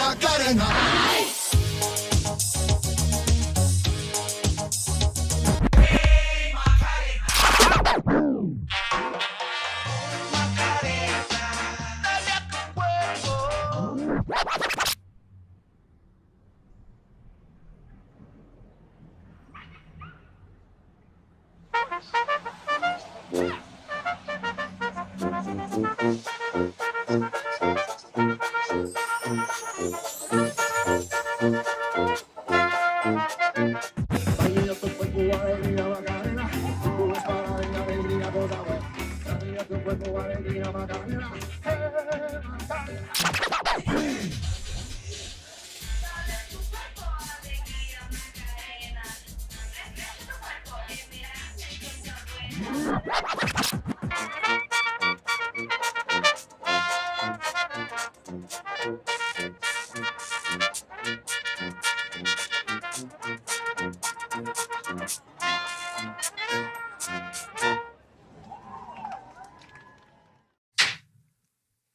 Macarena.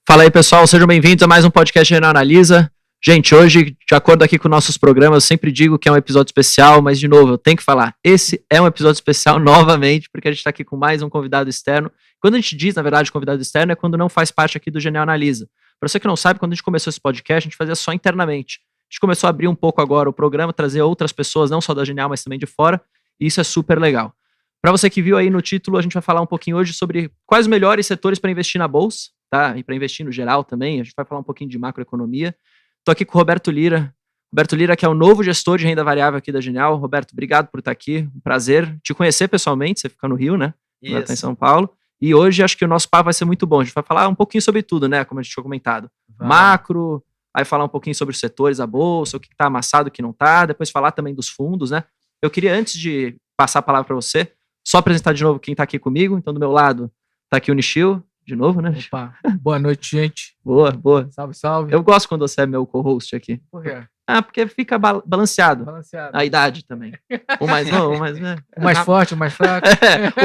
Fala aí, pessoal, sejam bem-vindos a mais um podcast Genial Analisa. Gente, hoje, de acordo aqui com nossos programas, eu sempre digo que é um episódio especial, mas de novo, eu tenho que falar, esse é um episódio especial novamente, porque a gente está aqui com mais um convidado externo. Quando a gente diz, na verdade, convidado externo, é quando não faz parte aqui do Genial Analisa. Para você que não sabe, quando a gente começou esse podcast, a gente fazia só internamente. A gente começou a abrir um pouco agora o programa, trazer outras pessoas, não só da Genial, mas também de fora, e isso é super legal. Para você que viu aí no título, a gente vai falar um pouquinho hoje sobre quais os melhores setores para investir na bolsa, tá? E para investir no geral também. A gente vai falar um pouquinho de macroeconomia. Estou aqui com o Roberto Lira. Roberto Lira, que é o novo gestor de renda variável aqui da Genial. Roberto, obrigado por estar aqui. Um prazer te conhecer pessoalmente. Você fica no Rio, né? Isso. Está em São Paulo. E hoje acho que o nosso papo vai ser muito bom. A gente vai falar um pouquinho sobre tudo, né? Como a gente tinha comentado. Macro, aí falar um pouquinho sobre os setores, a bolsa, o que está amassado, o que não está. Depois falar também dos fundos, né? Eu queria, antes de passar a palavra para você, só apresentar de novo quem está aqui comigo. Então, do meu lado, está aqui o Nishio, de novo, né? Opa, boa noite, gente. Boa, boa. Salve, salve. Eu gosto quando você é meu co-host aqui. Por quê? Ah, porque fica balanceado. Balanceado. A idade também. Um mais novo, um mais... Né? O mais forte, o mais fraco.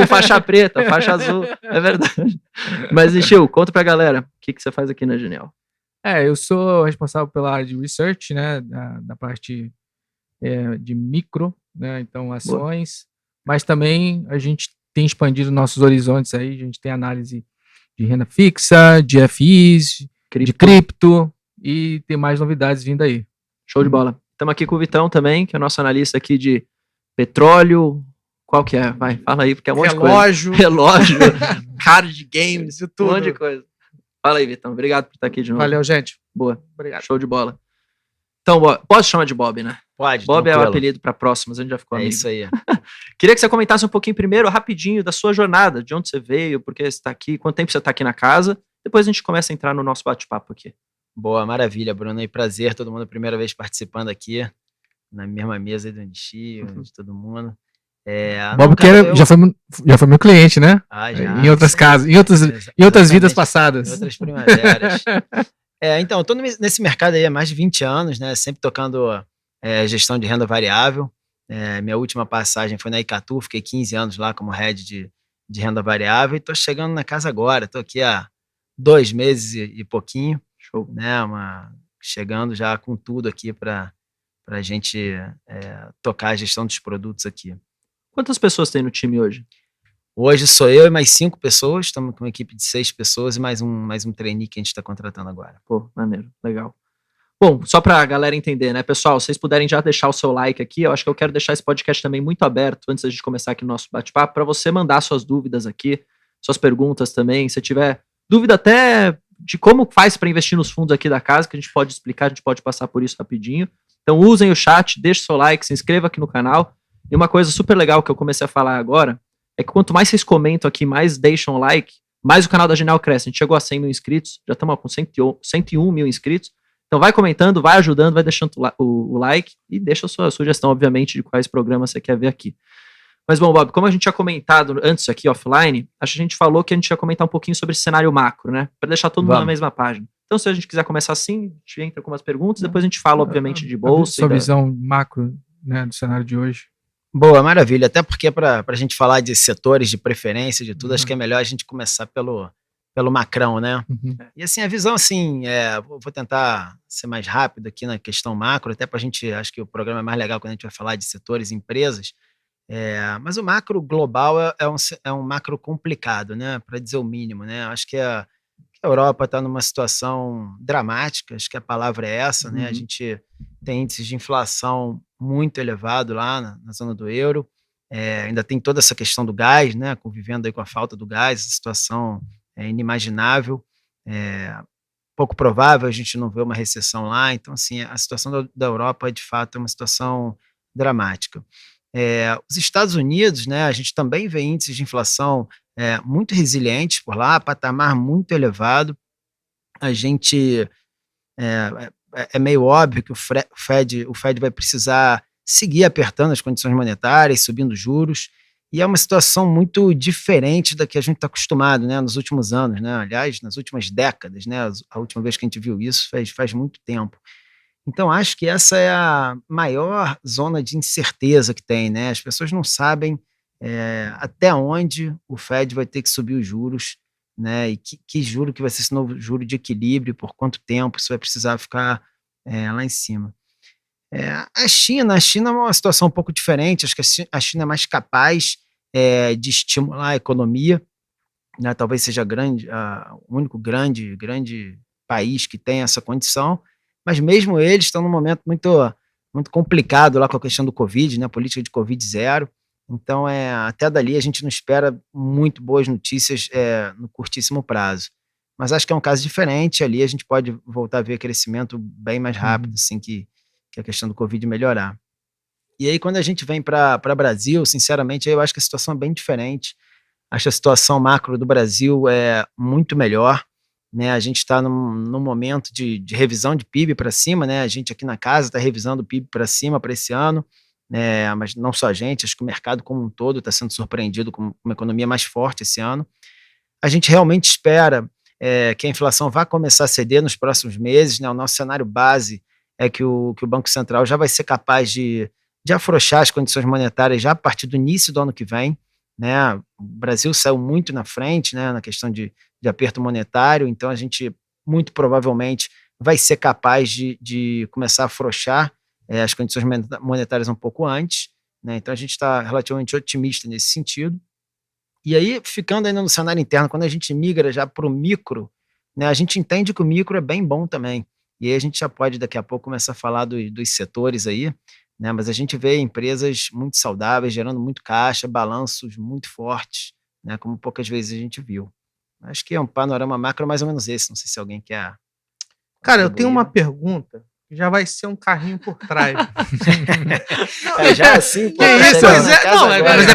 O faixa preta, faixa azul. É verdade. Mas, Nishio, conta pra galera o que você faz aqui na Genial. Eu sou responsável pela área de research, né? Da parte de micro, né? Então, ações. Boa. Mas também a gente tem expandido nossos horizontes aí. A gente tem análise de renda fixa, de FIs, de cripto e tem mais novidades vindo aí. Show de bola. Estamos aqui com o Vitão também, que é nosso analista aqui de petróleo. Qual que é? Vai, fala aí, porque é um monte de coisa. Relógio, card games, tudo. Um monte de coisa. Fala aí, Vitão. Obrigado por estar aqui de novo. Valeu, gente. Boa. Obrigado. Show de bola. Então, posso chamar de Bob, né? Pode. Bob tranquilo. é o apelido para próximos, a gente já ficou amigo. É isso aí. Queria que você comentasse um pouquinho primeiro, rapidinho, da sua jornada, de onde você veio, por que você está aqui, quanto tempo você está aqui na casa. Depois a gente começa a entrar no nosso bate-papo aqui. Boa, maravilha, Bruno. E prazer, todo mundo, primeira vez participando aqui, na mesma mesa do Nishio, de todo mundo. Bob já foi meu cliente, né? Ah, já. Em outras casas, em outras vidas passadas. Em outras primaveras. Então, eu tô nesse mercado aí há mais de 20 anos, né? Sempre tocando gestão de renda variável. Minha última passagem foi na Icatu, fiquei 15 anos lá como head de renda variável e tô chegando na casa agora. Tô aqui há 2 meses e pouquinho. Show. Né? Chegando já com tudo aqui para a gente tocar a gestão dos produtos aqui. Quantas pessoas tem no time hoje? Hoje sou eu e mais 5 pessoas, estamos com uma equipe de 6 pessoas e mais um trainee que a gente está contratando agora. Pô, maneiro, legal. Bom, só para a galera entender, né, pessoal, se vocês puderem já deixar o seu like aqui, eu acho que eu quero deixar esse podcast também muito aberto, antes da gente começar aqui no nosso bate-papo, para você mandar suas dúvidas aqui, suas perguntas também, se tiver dúvida até de como faz para investir nos fundos aqui da casa, que a gente pode explicar, a gente pode passar por isso rapidinho. Então usem o chat, deixem o seu like, se inscreva aqui no canal. E uma coisa super legal que eu comecei a falar agora, é que quanto mais vocês comentam aqui, mais deixam o like, mais o canal da Genial cresce. A gente chegou a 100 mil inscritos, já estamos com 101 mil inscritos. Então vai comentando, vai ajudando, vai deixando o like e deixa a sua sugestão, obviamente, de quais programas você quer ver aqui. Mas bom, Bob, como a gente tinha comentado antes aqui, offline, acho que a gente falou que a gente ia comentar um pouquinho sobre esse cenário macro, né? Para deixar todo mundo na mesma página. Então se a gente quiser começar assim, a gente entra com umas perguntas, depois a gente fala, obviamente, de bolsa. Sua visão macro, né, do cenário de hoje. Boa, maravilha. Até porque para a gente falar de setores, de preferência, de tudo, acho que é melhor a gente começar pelo Macrão, né? Uhum. E assim, a visão, assim, vou tentar ser mais rápido aqui na questão macro, até para a gente, acho que o programa é mais legal quando a gente vai falar de setores e empresas, mas o macro global é um macro complicado, né? Para dizer o mínimo, né? Acho que a Europa está numa situação dramática, acho que a palavra é essa, né? A gente tem índices de inflação muito elevado lá na zona do euro, ainda tem toda essa questão do gás, né? Convivendo aí com a falta do gás, a situação é inimaginável, pouco provável a gente não ver uma recessão lá, então assim, a situação da Europa de fato é uma situação dramática. Os Estados Unidos, né, a gente também vê índices de inflação muito resilientes por lá, patamar muito elevado. A gente é meio óbvio que o Fed vai precisar seguir apertando as condições monetárias, subindo juros, e é uma situação muito diferente da que a gente está acostumado, né, nos últimos anos, né, aliás, nas últimas décadas, né, a última vez que a gente viu isso faz muito tempo. Então, acho que essa é a maior zona de incerteza que tem, né? As pessoas não sabem até onde o Fed vai ter que subir os juros, né? E que juro que vai ser esse novo juro de equilíbrio, por quanto tempo isso vai precisar ficar lá em cima. A China é uma situação um pouco diferente, acho que a China é mais capaz de estimular a economia, né? Talvez seja o único grande país que tem essa condição, mas mesmo eles estão num momento muito, muito complicado lá com a questão do Covid, né? A política de Covid zero. Então, até dali a gente não espera muito boas notícias no curtíssimo prazo. Mas acho que é um caso diferente, ali a gente pode voltar a ver crescimento bem mais rápido, assim, que a questão do Covid melhorar. E aí, quando a gente vem para Brasil, sinceramente, eu acho que a situação é bem diferente. Acho que a situação macro do Brasil é muito melhor, né? A gente está num momento de revisão de PIB para cima, né? A gente aqui na casa está revisando o PIB para cima para esse ano, né? Mas não só a gente, acho que o mercado como um todo está sendo surpreendido com uma economia mais forte esse ano. A gente realmente espera que a inflação vá começar a ceder nos próximos meses, né? O nosso cenário base é que o Banco Central já vai ser capaz de afrouxar as condições monetárias já a partir do início do ano que vem, né? O Brasil saiu muito na frente, né, na questão de aperto monetário, então a gente muito provavelmente vai ser capaz de começar a afrouxar as condições monetárias um pouco antes, né? Então a gente está relativamente otimista nesse sentido. E aí, ficando ainda no cenário interno, quando a gente migra já para o micro, né, a gente entende que o micro é bem bom também. E aí a gente já pode daqui a pouco começar a falar dos setores aí, né, mas a gente vê empresas muito saudáveis, gerando muito caixa, balanços muito fortes, né, como poucas vezes a gente viu. Acho que é um panorama macro mais ou menos esse, não sei se alguém quer Cara, eu tenho uma contribuir. pergunta que já vai ser um carrinho por trás. Já assim, pô, Que isso? chegando Mas na casa não, agora. mas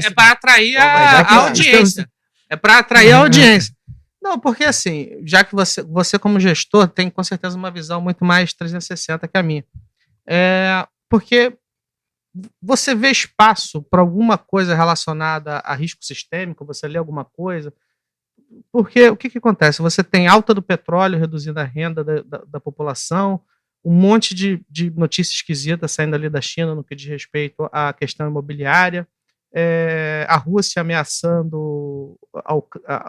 é para atrair a audiência. É para atrair a audiência. Não, porque assim, já que você como gestor tem com certeza uma visão muito mais 360 que a minha. Porque você vê espaço para alguma coisa relacionada a risco sistêmico, você lê alguma coisa, porque o que acontece? Você tem alta do petróleo reduzindo a renda da população, um monte de notícias esquisitas saindo ali da China no que diz respeito à questão imobiliária, a Rússia ameaçando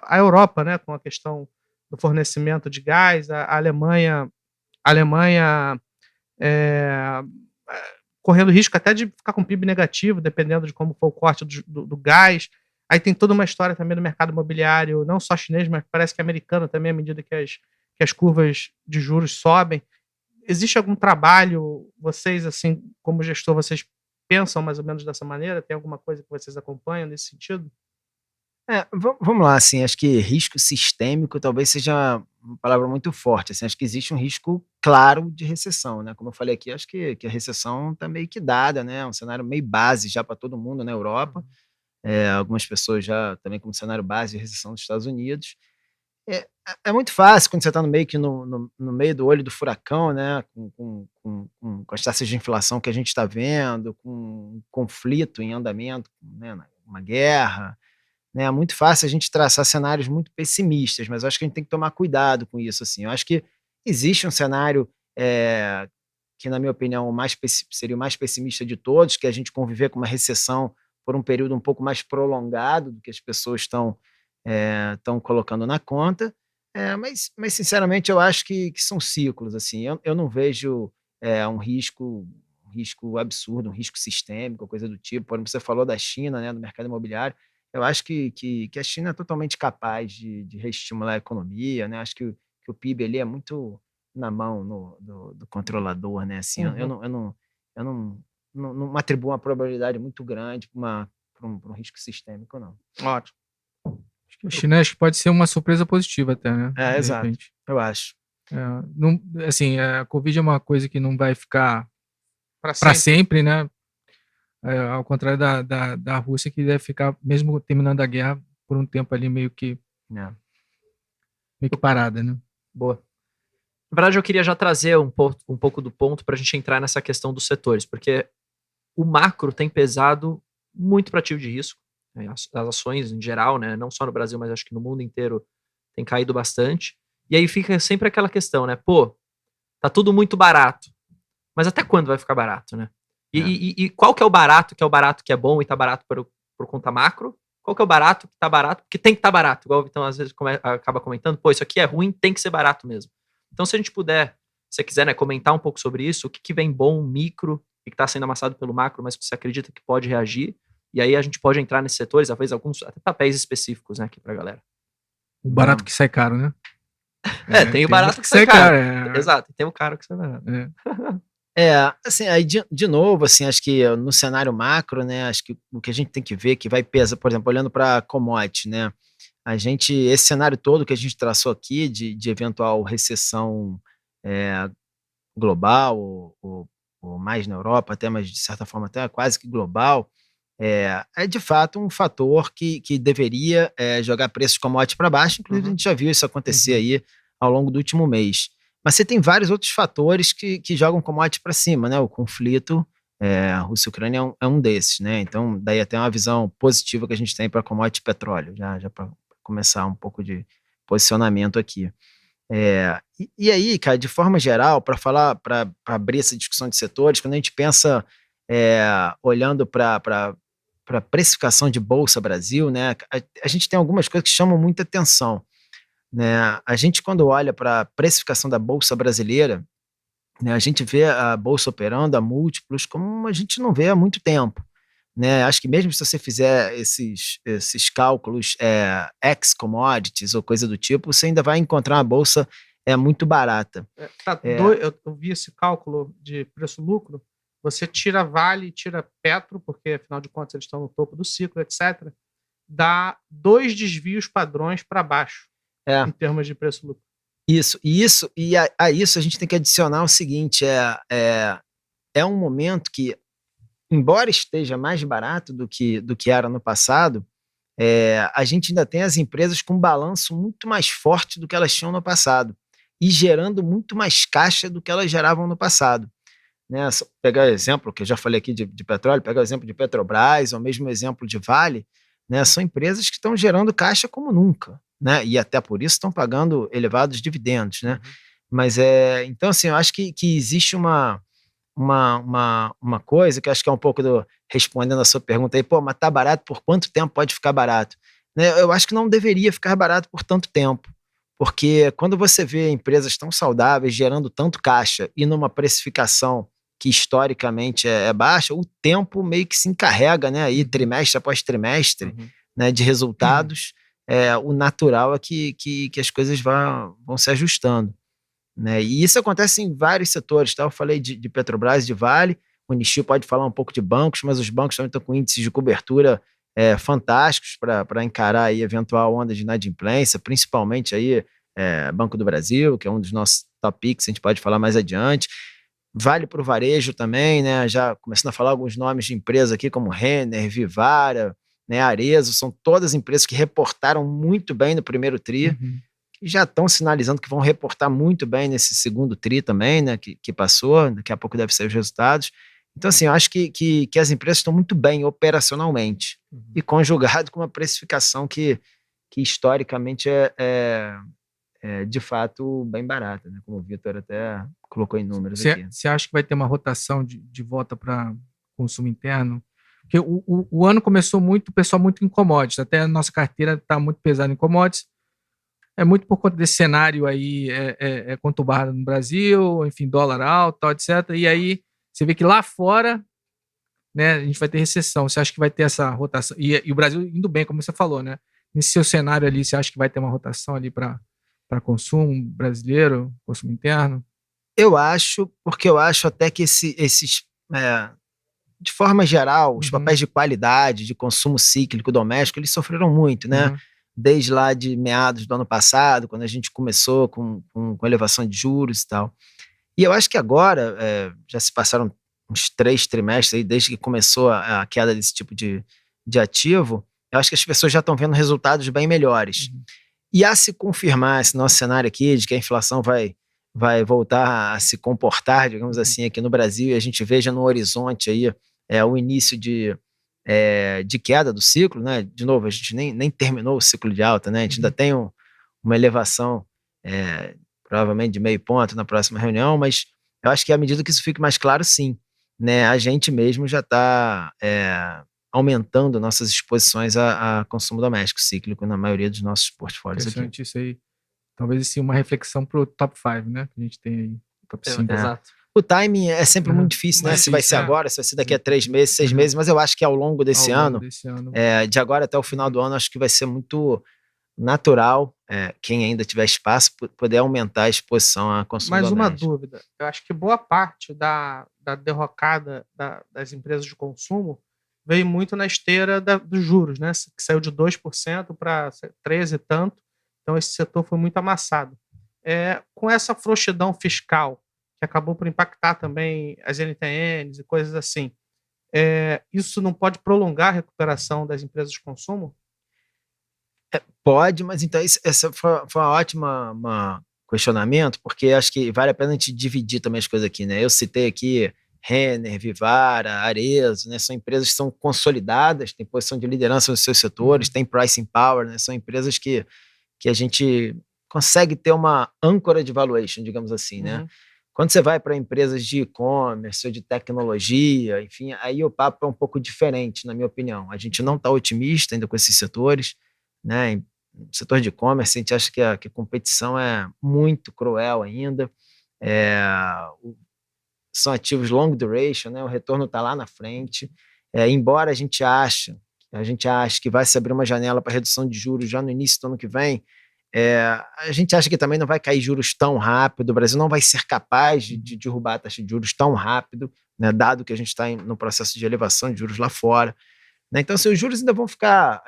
a Europa, né, com a questão do fornecimento de gás, a Alemanha correndo risco até de ficar com PIB negativo, dependendo de como for o corte do gás. Aí tem toda uma história também do mercado imobiliário, não só chinês, mas parece que americano também, à medida que as curvas de juros sobem. Existe algum trabalho, vocês, assim, como gestor, vocês pensam mais ou menos dessa maneira? Tem alguma coisa que vocês acompanham nesse sentido? Vamos lá, assim, acho que risco sistêmico talvez seja uma palavra muito forte, assim, acho que existe um risco claro de recessão, né, como eu falei aqui, acho que a recessão está meio que dada, né, um cenário meio base já para todo mundo na Europa, algumas pessoas já também como cenário base de recessão nos Estados Unidos. É muito fácil quando você está meio que no meio do olho do furacão, né, com as taxas de inflação que a gente está vendo, com um conflito em andamento, né, uma guerra, né, é muito fácil a gente traçar cenários muito pessimistas, mas eu acho que a gente tem que tomar cuidado com isso, assim. Eu acho que existe um cenário que, na minha opinião, seria o mais pessimista de todos, que é a gente conviver com uma recessão por um período um pouco mais prolongado do que as pessoas estão estão colocando na conta. Mas, sinceramente, eu acho que são ciclos. Assim, eu não vejo um risco absurdo, um risco sistêmico, coisa do tipo. Por exemplo, você falou da China, né, do mercado imobiliário. Eu acho que a China é totalmente capaz de reestimular a economia, né? Acho que o PIB ali é muito na mão do controlador, né? Assim, eu não atribuo uma probabilidade muito grande para um risco sistêmico, não. Ótimo. A China acho que pode ser uma surpresa positiva até, né? De Exato. repente. Eu acho. Não, assim, a Covid é uma coisa que não vai ficar Para para sempre, né? Ao contrário da Rússia, que deve ficar, mesmo terminando a guerra, por um tempo ali meio que parada, né? Boa. Na verdade, eu queria já trazer um pouco do ponto para a gente entrar nessa questão dos setores, porque o macro tem pesado muito para ativo de risco. As ações em geral, né, não só no Brasil, mas acho que no mundo inteiro tem caído bastante. E aí fica sempre aquela questão, né? Pô, tá tudo muito barato. Mas até quando vai ficar barato, né? E qual que é o barato que é bom e tá barato por conta macro? Qual que é o barato que tá barato porque tem que estar barato? Igual o Vitão às vezes acaba comentando, pô, isso aqui é ruim, tem que ser barato mesmo. Então se a gente puder, se você quiser, né, comentar um pouco sobre isso, o que vem bom, micro, e que tá sendo amassado pelo macro, mas que você acredita que pode reagir, e aí a gente pode entrar nesses setores, talvez alguns até papéis específicos, né, aqui pra galera. O barato que sai caro, né? Tem o barato que sai caro. Exato, tem o caro que sai barato. Assim, aí de novo, assim, acho que no cenário macro, né, acho que o que a gente tem que ver, que vai pesar, por exemplo, olhando para commodity, né, esse cenário todo que a gente traçou aqui de eventual recessão global, ou mais na Europa até, mas de certa forma até quase que global, é de fato um fator que deveria jogar preços de commodity para baixo. Inclusive a gente já viu isso acontecer aí ao longo do último mês. Mas você tem vários outros fatores que jogam commodity para cima, né? O conflito Rússia-Ucrânia é um desses, né? Então daí até uma visão positiva que a gente tem para commodity petróleo, já para começar um pouco de posicionamento aqui. E aí, cara, de forma geral, para abrir essa discussão de setores, quando a gente pensa olhando para precificação de Bolsa Brasil, né, a gente tem algumas coisas que chamam muita atenção, né? A gente, quando olha para a precificação da Bolsa brasileira, né, a gente vê a Bolsa operando a múltiplos como a gente não vê há muito tempo, né? Acho que mesmo se você fizer esses cálculos ex-commodities ou coisa do tipo, você ainda vai encontrar uma Bolsa muito barata. Eu vi esse cálculo de preço-lucro. Você tira Vale, tira Petro, porque afinal de contas eles estão no topo do ciclo, etc. Dá 2 desvios padrões para baixo, em termos de preço-lucro. E a isso a gente tem que adicionar o seguinte: é um momento que, embora esteja mais barato do que era no passado, a gente ainda tem as empresas com um balanço muito mais forte do que elas tinham no passado e gerando muito mais caixa do que elas geravam no passado. Né, pegar o exemplo que eu já falei aqui de petróleo, pegar o exemplo de Petrobras, ou mesmo o exemplo de Vale, né, são empresas que estão gerando caixa como nunca, né, e até por isso estão pagando elevados dividendos, né? Mas então assim, eu acho que existe uma coisa que eu acho que é um pouco respondendo a sua pergunta aí, pô, mas tá barato, por quanto tempo pode ficar barato? Né, eu acho que não deveria ficar barato por tanto tempo, porque quando você vê empresas tão saudáveis gerando tanto caixa e numa precificação que historicamente é baixa, o tempo meio que se encarrega, né, aí trimestre após trimestre, né, de resultados. O natural é que as coisas vão se ajustando, né? E isso acontece em vários setores, tá? Eu falei de Petrobras, de Vale, o Nishio pode falar um pouco de bancos, mas os bancos também estão com índices de cobertura fantásticos para encarar aí eventual onda de inadimplência, principalmente aí Banco do Brasil, que é um dos nossos top picks, a gente pode falar mais adiante. Vale para o varejo também, né? Já começando a falar alguns nomes de empresa aqui, como Renner, Vivara, né, Arezzo, são todas empresas que reportaram muito bem no primeiro TRI, que já estão sinalizando que vão reportar muito bem nesse segundo TRI também, né, que passou, daqui a pouco deve sair os resultados. Então, assim, eu acho que as empresas estão muito bem operacionalmente, e conjugado com uma precificação que historicamente é de fato bem barata, né? Como o Vitor até colocou em números aqui. Você acha que vai ter uma rotação de volta para consumo interno? Porque o ano começou muito, o pessoal muito em commodities, até a nossa carteira está muito pesada em commodities, é muito por conta desse cenário aí conturbado no Brasil, enfim, dólar alto, tal, etc. E aí você vê que lá fora, né, a gente vai ter recessão. Você acha que vai ter essa rotação? E o Brasil indo bem, como você falou, né? Nesse seu cenário ali, você acha que vai ter uma rotação ali para consumo brasileiro, consumo interno? Eu acho, porque eu acho até que esses, de forma geral, os papéis de qualidade, de consumo cíclico doméstico, eles sofreram muito, né? Desde lá de meados do ano passado, quando a gente começou com elevação de juros e tal. E eu acho que agora, já se passaram uns 3 trimestres aí, desde que começou a queda desse tipo de ativo, eu acho que as pessoas já estão vendo resultados bem melhores. E a se confirmar esse nosso cenário aqui, de que a inflação vai voltar a se comportar, digamos assim, aqui no Brasil, e a gente veja no horizonte aí o início de queda do ciclo, né? De novo, a gente nem terminou o ciclo de alta, né? A gente ainda tem uma elevação, provavelmente de meio ponto na próxima reunião, mas eu acho que à medida que isso fique mais claro, sim, né? A gente mesmo já está aumentando nossas exposições a consumo doméstico cíclico na maioria dos nossos portfólios aqui. Interessante isso aí. Talvez sim uma reflexão para o top 5, né? Que a gente tem aí. Top 5. Exato. O timing é sempre muito difícil, né? Se vai ser agora, se vai ser daqui a 3 meses, 6 meses, mas eu acho que ao longo desse ano, de agora até o final do ano, acho que vai ser muito natural, quem ainda tiver espaço, poder aumentar a exposição a consumo doméstico. Mais uma dúvida. Eu acho que boa parte da derrocada das empresas de consumo veio muito na esteira dos juros, né? Que saiu de 2% para 13% e tanto. Então, esse setor foi muito amassado. Com essa frouxidão fiscal, que acabou por impactar também as NTNs e coisas assim, isso não pode prolongar a recuperação das empresas de consumo? Pode, mas então essa foi uma ótima questionamento, porque acho que vale a pena a gente dividir também as coisas aqui, né? Eu citei aqui Renner, Vivara, Arezzo, né? São empresas que são consolidadas, têm posição de liderança nos seus setores, têm pricing power, né? São empresas que a gente consegue ter uma âncora de valuation, digamos assim, né? Quando você vai para empresas de e-commerce ou de tecnologia, enfim, aí o papo é um pouco diferente, na minha opinião. A gente não está otimista ainda com esses setores, né? No setor de e-commerce, a gente acha que a competição é muito cruel ainda. São ativos long duration, né? O retorno está lá na frente. Embora a gente ache que vai se abrir uma janela para redução de juros já no início do ano que vem, a gente acha que também não vai cair juros tão rápido, o Brasil não vai ser capaz de derrubar a taxa de juros tão rápido, né, dado que a gente está no processo de elevação de juros lá fora. Né? Então, os juros ainda vão ficar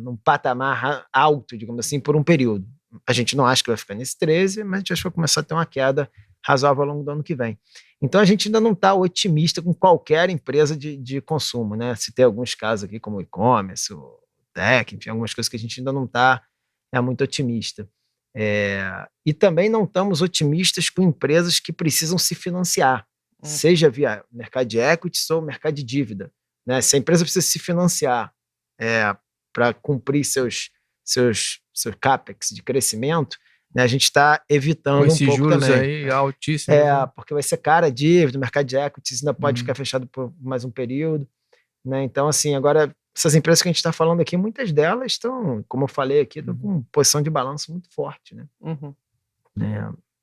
num patamar alto, digamos assim, por um período. A gente não acha que vai ficar nesse 13%, mas a gente acha que vai começar a ter uma queda razoável ao longo do ano que vem. Então, a gente ainda não está otimista com qualquer empresa de consumo, né? Se tem alguns casos aqui, como o e-commerce, o tech, enfim, algumas coisas que a gente ainda não está muito otimista. E também não estamos otimistas com empresas que precisam se financiar, seja via mercado de equities ou mercado de dívida. Né? Se a empresa precisa se financiar para cumprir seus CAPEX de crescimento, né, a gente está evitando um pouco juros também. Aí altíssimos. Porque vai ser cara a dívida, o mercado de equities ainda pode ficar fechado por mais um período. Né? Então, assim, agora, essas empresas que a gente está falando aqui, muitas delas estão, como eu falei aqui, estão com posição de balanço muito forte. Né?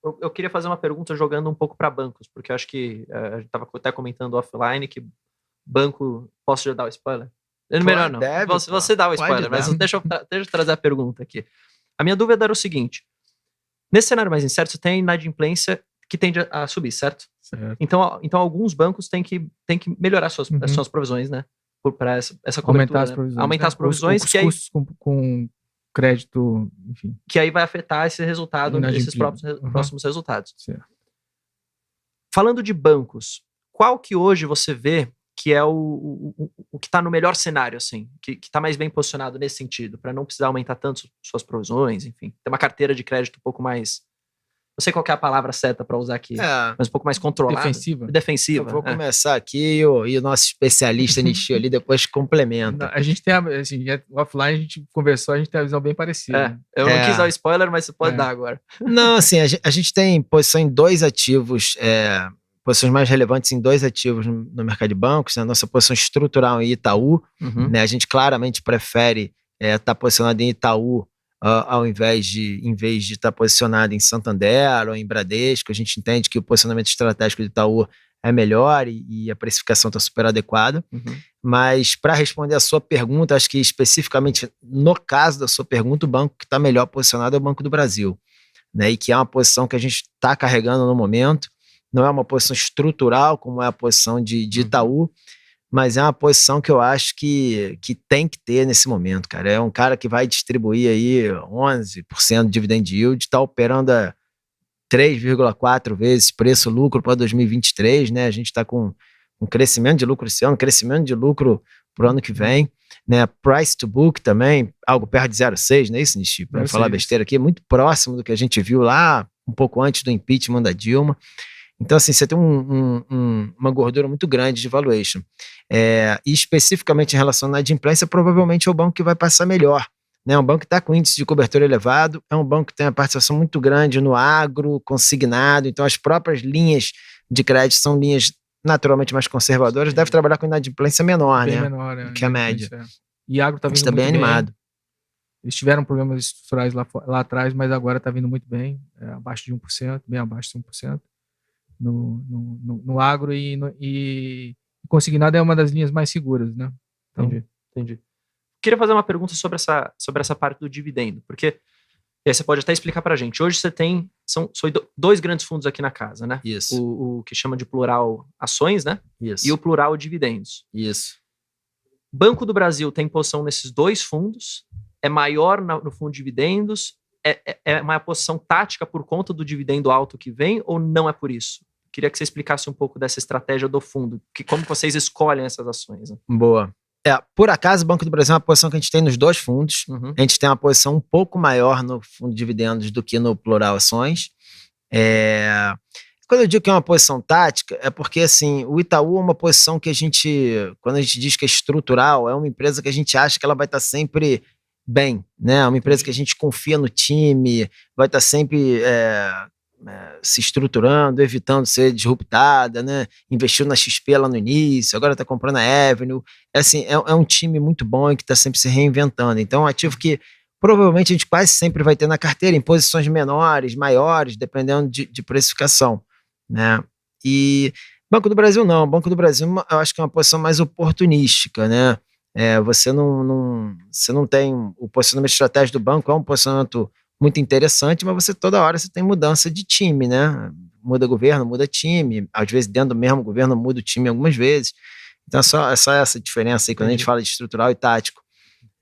Eu queria fazer uma pergunta jogando um pouco para bancos, porque eu acho que a gente estava até comentando offline que banco... Posso já dar o spoiler? Melhor não. Você dá o spoiler, mas deixa eu trazer a pergunta aqui. A minha dúvida era o seguinte. Nesse cenário mais incerto, você tem a inadimplência que tende a subir, certo? Então alguns bancos têm que melhorar suas provisões, né? Para essa cobertura. Aumentar as provisões. Os custos com crédito, enfim. Que aí vai afetar esse resultado, esses próximos resultados. Certo. Falando de bancos, qual que hoje você vê que é o que está no melhor cenário, assim, que está mais bem posicionado nesse sentido, para não precisar aumentar tanto suas provisões, enfim, ter uma carteira de crédito um pouco mais, não sei qual que é a palavra certa para usar aqui, mas um pouco mais controlada. Defensiva. Eu vou começar aqui e o nosso especialista Nishio ali depois complementa. A gente tem, assim, offline a gente conversou, a gente tem a visão bem parecida. Eu não quis dar o spoiler, mas você pode dar agora. Não, assim, a gente tem posição em 2 ativos posições mais relevantes em 2 ativos no mercado de bancos, né? A nossa posição estrutural em Itaú, né? A gente claramente prefere estar posicionado em Itaú ao invés de estar posicionado em Santander ou em Bradesco. A gente entende que o posicionamento estratégico de Itaú é melhor e a precificação está super adequada. Mas para responder a sua pergunta, acho que especificamente no caso da sua pergunta, o banco que está melhor posicionado é o Banco do Brasil, né? E que é uma posição que a gente está carregando no momento. Não é uma posição estrutural como é a posição de Itaú, mas é uma posição que eu acho que tem que ter nesse momento, cara. É um cara que vai distribuir aí 11% de dividend yield, está operando a 3,4 vezes preço-lucro para 2023, né? A gente está com um crescimento de lucro esse ano, crescimento de lucro para o ano que vem, né? Price to book também, algo perto de 0,6, não é isso, Nishi? Para falar besteira aqui, é muito próximo do que a gente viu lá, um pouco antes do impeachment da Dilma. Então, assim, você tem uma gordura muito grande de valuation. E especificamente em relação à inadimplência, provavelmente é o banco que vai passar melhor, né? Um banco que está com índice de cobertura elevado, é um banco que tem uma participação muito grande no agro, consignado, então as próprias linhas de crédito são linhas naturalmente mais conservadoras, deve trabalhar com inadimplência menor, bem né? menor, que a média. E agro está vindo muito bem animado. Eles tiveram problemas estruturais lá atrás, mas agora está vindo muito bem, abaixo de 1%, bem abaixo de 1%. No agro e consignado é uma das linhas mais seguras, né? Então, Entendi. Queria fazer uma pergunta sobre essa parte do dividendo, porque aí você pode até explicar pra gente. Hoje você tem, são 2 grandes fundos aqui na casa, né? Isso. O que chama de plural ações, né? Isso. E o plural dividendos. Isso. Banco do Brasil tem posição nesses 2 fundos, é maior no fundo de dividendos, é uma posição tática por conta do dividendo alto que vem ou não é por isso? Queria que você explicasse um pouco dessa estratégia do fundo, como vocês escolhem essas ações. Né? Boa. Por acaso, o Banco do Brasil é uma posição que a gente tem nos 2 fundos. A gente tem uma posição um pouco maior no fundo de dividendos do que no plural ações. Quando eu digo que é uma posição tática, é porque assim, o Itaú é uma posição que quando a gente diz que é estrutural, é uma empresa que a gente acha que ela vai estar sempre bem, né? É uma empresa que a gente confia no time, vai estar sempre se estruturando, evitando ser disruptada, né? Investiu na XP lá no início, agora está comprando a Avenue. Assim, é um time muito bom e que está sempre se reinventando. Então, é um ativo que provavelmente a gente quase sempre vai ter na carteira em posições menores, maiores, dependendo de precificação, né? E Banco do Brasil não. Banco do Brasil eu acho que é uma posição mais oportunística, né? Você não tem o posicionamento estratégico do banco, é um posicionamento muito interessante, mas toda hora você tem mudança de time, né? Muda governo, muda time, às vezes dentro do mesmo governo muda o time algumas vezes. Então é só essa diferença aí quando a gente fala de estrutural e tático.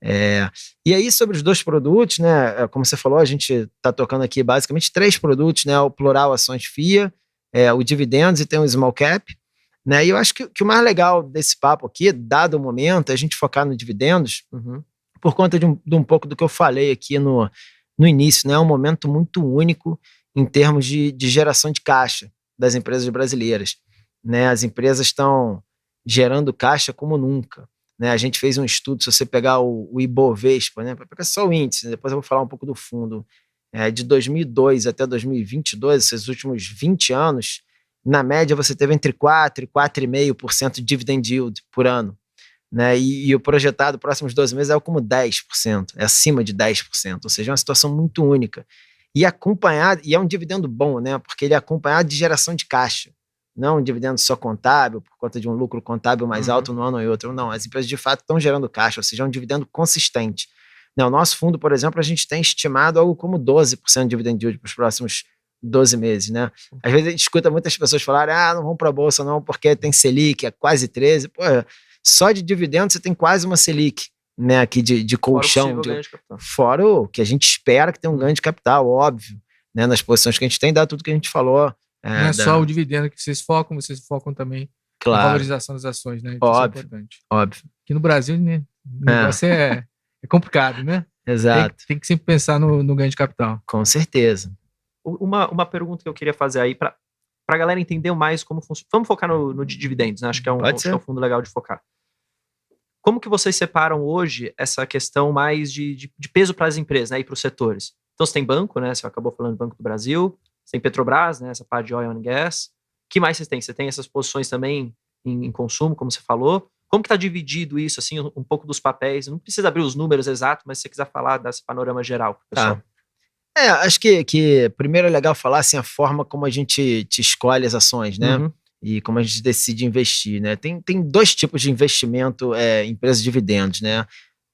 E aí sobre os 2 produtos, né? Como você falou, a gente está tocando aqui basicamente 3 produtos, né? O plural ações FIA, o dividendos e tem o small cap, né? E eu acho que o mais legal desse papo aqui, dado o momento, é a gente focar no dividendos, por conta de um pouco do que eu falei aqui no início, né? É um momento muito único em termos de geração de caixa das empresas brasileiras, né? As empresas estão gerando caixa como nunca, né? A gente fez um estudo, se você pegar o Ibovespa, né? Para pegar só o índice, depois eu vou falar um pouco do fundo, de 2002 até 2022, esses últimos 20 anos, na média você teve entre 4% e 4,5% de dividend yield por ano, né? E o projetado próximos 12 meses é como 10%, é acima de 10%, ou seja, é uma situação muito única. E acompanhado, e é um dividendo bom, né? Porque ele é acompanhado de geração de caixa, não um dividendo só contábil, por conta de um lucro contábil mais alto no ano ou outro, não. As empresas de fato estão gerando caixa, ou seja, é um dividendo consistente. Né? O nosso fundo, por exemplo, a gente tem estimado algo como 12% de dividend yield para os próximos 12 meses, né? Às vezes a gente escuta muitas pessoas falarem, não vão para a bolsa não, porque tem Selic, é quase 13%. Pô, só de dividendos você tem quase uma Selic, né, aqui de colchão. Fora o que a gente espera que tenha um ganho de capital, óbvio, né, nas posições que a gente tem, dá tudo que a gente falou. Não é só o dividendo que vocês focam também na valorização das ações, né? Óbvio, isso é importante. Óbvio. Aqui no Brasil, né, o negócio é complicado, né? Exato. Tem que sempre pensar no ganho de capital. Com certeza. Uma pergunta que eu queria fazer aí para a galera entender mais como funciona. Vamos focar no de dividendos, né? Acho que é um fundo legal de focar. Como que vocês separam hoje essa questão mais de peso para as empresas, né, e para os setores? Então você tem banco, né? Você acabou falando do Banco do Brasil, você tem Petrobras, né? Essa parte de oil and gas, que mais vocês têm? Você tem essas posições também em consumo, como você falou? Como que está dividido isso, assim, um pouco dos papéis? Não precisa abrir os números exatos, mas se você quiser falar desse panorama geral, pessoal. Acho que primeiro é legal falar assim, a forma como a gente te escolhe as ações, né? Uhum. E como a gente decide investir, né? Tem 2 tipos de investimento em empresas de dividendos, né?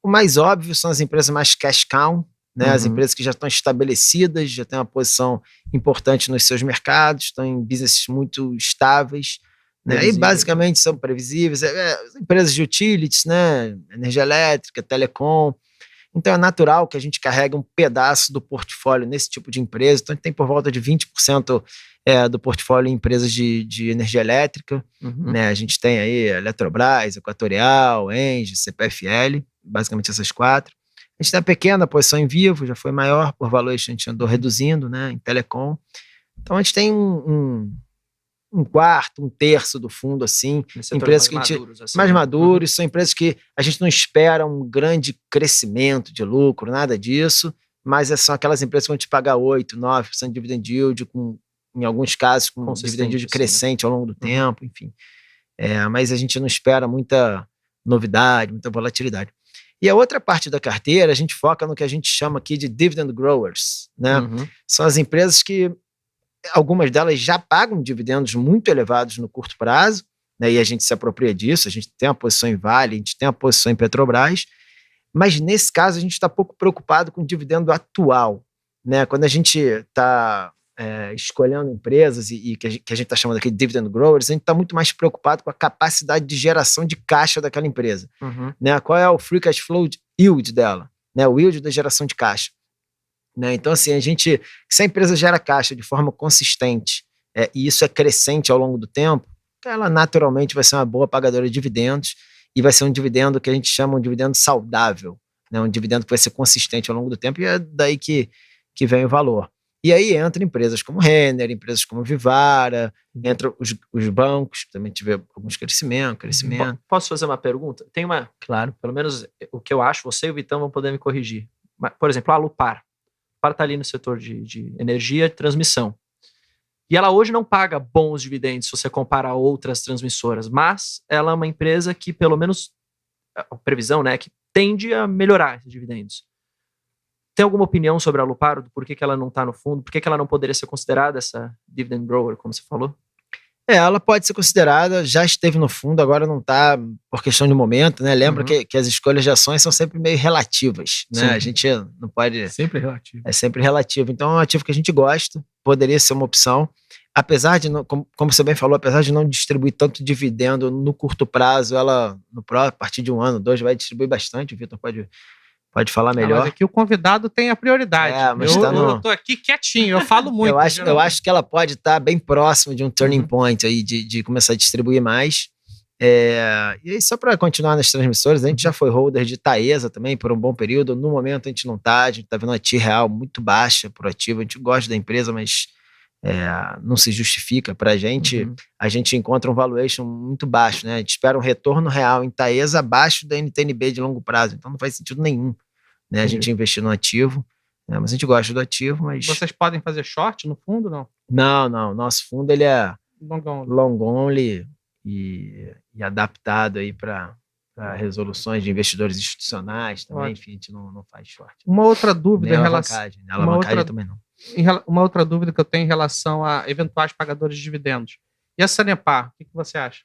O mais óbvio são as empresas mais cash cow, né? As empresas que já estão estabelecidas, já têm uma posição importante nos seus mercados, estão em businesses muito estáveis, né? E basicamente são previsíveis. Empresas de utilities, né? Energia elétrica, telecom. Então é natural que a gente carregue um pedaço do portfólio nesse tipo de empresa. Então a gente tem por volta de 20% do portfólio em empresas de energia elétrica. Né? A gente tem aí Eletrobras, Equatorial, Engie, CPFL, basicamente essas 4. A gente tem uma pequena posição em Vivo, já foi maior por valuation, a gente andou reduzindo, né, em telecom. Então a gente tem um quarto, um terço do fundo, assim, empresas que mais maduros, são empresas que a gente não espera um grande crescimento de lucro, nada disso, mas são aquelas empresas que vão te pagar 8%, 9% de dividend yield, em alguns casos, com dividend yield crescente ao longo do tempo, enfim. Mas a gente não espera muita novidade, muita volatilidade. E a outra parte da carteira, a gente foca no que a gente chama aqui de dividend growers, né? São as empresas que algumas delas já pagam dividendos muito elevados no curto prazo, né, e a gente se apropria disso, a gente tem uma posição em Vale, a gente tem uma posição em Petrobras, mas nesse caso a gente está pouco preocupado com o dividendo atual. Né? Quando a gente está escolhendo empresas e que a gente está chamando aqui de dividend growers, a gente está muito mais preocupado com a capacidade de geração de caixa daquela empresa. Né? Qual é o free cash flow yield dela, né? O yield da geração de caixa. Né? Então, assim, se a empresa gera caixa de forma consistente e isso é crescente ao longo do tempo, ela naturalmente vai ser uma boa pagadora de dividendos e vai ser um dividendo que a gente chama um dividendo saudável, né? Um dividendo que vai ser consistente ao longo do tempo e é daí que vem o valor. E aí entra empresas como Renner, empresas como Vivara, entra os bancos, também tiver alguns crescimento. Posso fazer uma pergunta? Tem uma, claro, pelo menos o que eu acho, você e o Vitão vão poder me corrigir. Por exemplo, a Alupar. Está ali no setor de energia e transmissão. E ela hoje não paga bons dividendos se você compara a outras transmissoras, mas ela é uma empresa que, pelo menos, a previsão, né, que tende a melhorar esses dividendos. Tem alguma opinião sobre a Alupar, do porquê que ela não está no fundo? Por que ela não poderia ser considerada essa dividend grower, como você falou? Ela pode ser considerada, já esteve no fundo, agora não está por questão de momento, né? Lembra que as escolhas de ações são sempre meio relativas, né? A gente não pode... Sempre relativo. É sempre relativo. Então é um ativo que a gente gosta, poderia ser uma opção, apesar de, como você bem falou, apesar de não distribuir tanto dividendo no curto prazo, ela, a partir de 1 ano, 2, vai distribuir bastante, o Vitor pode falar melhor. Mas aqui o convidado tem a prioridade. Eu tô aqui quietinho, eu falo muito. Eu acho que ela pode estar bem próximo de um turning point aí, de começar a distribuir mais. E aí, só para continuar nas transmissoras, a gente já foi holder de Taesa também por um bom período. No momento a gente não está, a gente está vendo uma TI real muito baixa por ativo. A gente gosta da empresa, mas não se justifica para a gente. A gente encontra um valuation muito baixo, né? A gente espera um retorno real em Taesa abaixo da NTNB de longo prazo, então não faz sentido nenhum, né? A gente investir no ativo, né? Mas a gente gosta do ativo, mas... Vocês podem fazer short no fundo, não? Não. Nosso fundo ele é long only e adaptado aí para resoluções de investidores institucionais também. Enfim, a gente não faz short. Uma outra dúvida em relação... Alavancagem também não. Uma outra dúvida que eu tenho em relação a eventuais pagadores de dividendos. E a Sanepar, o que você acha?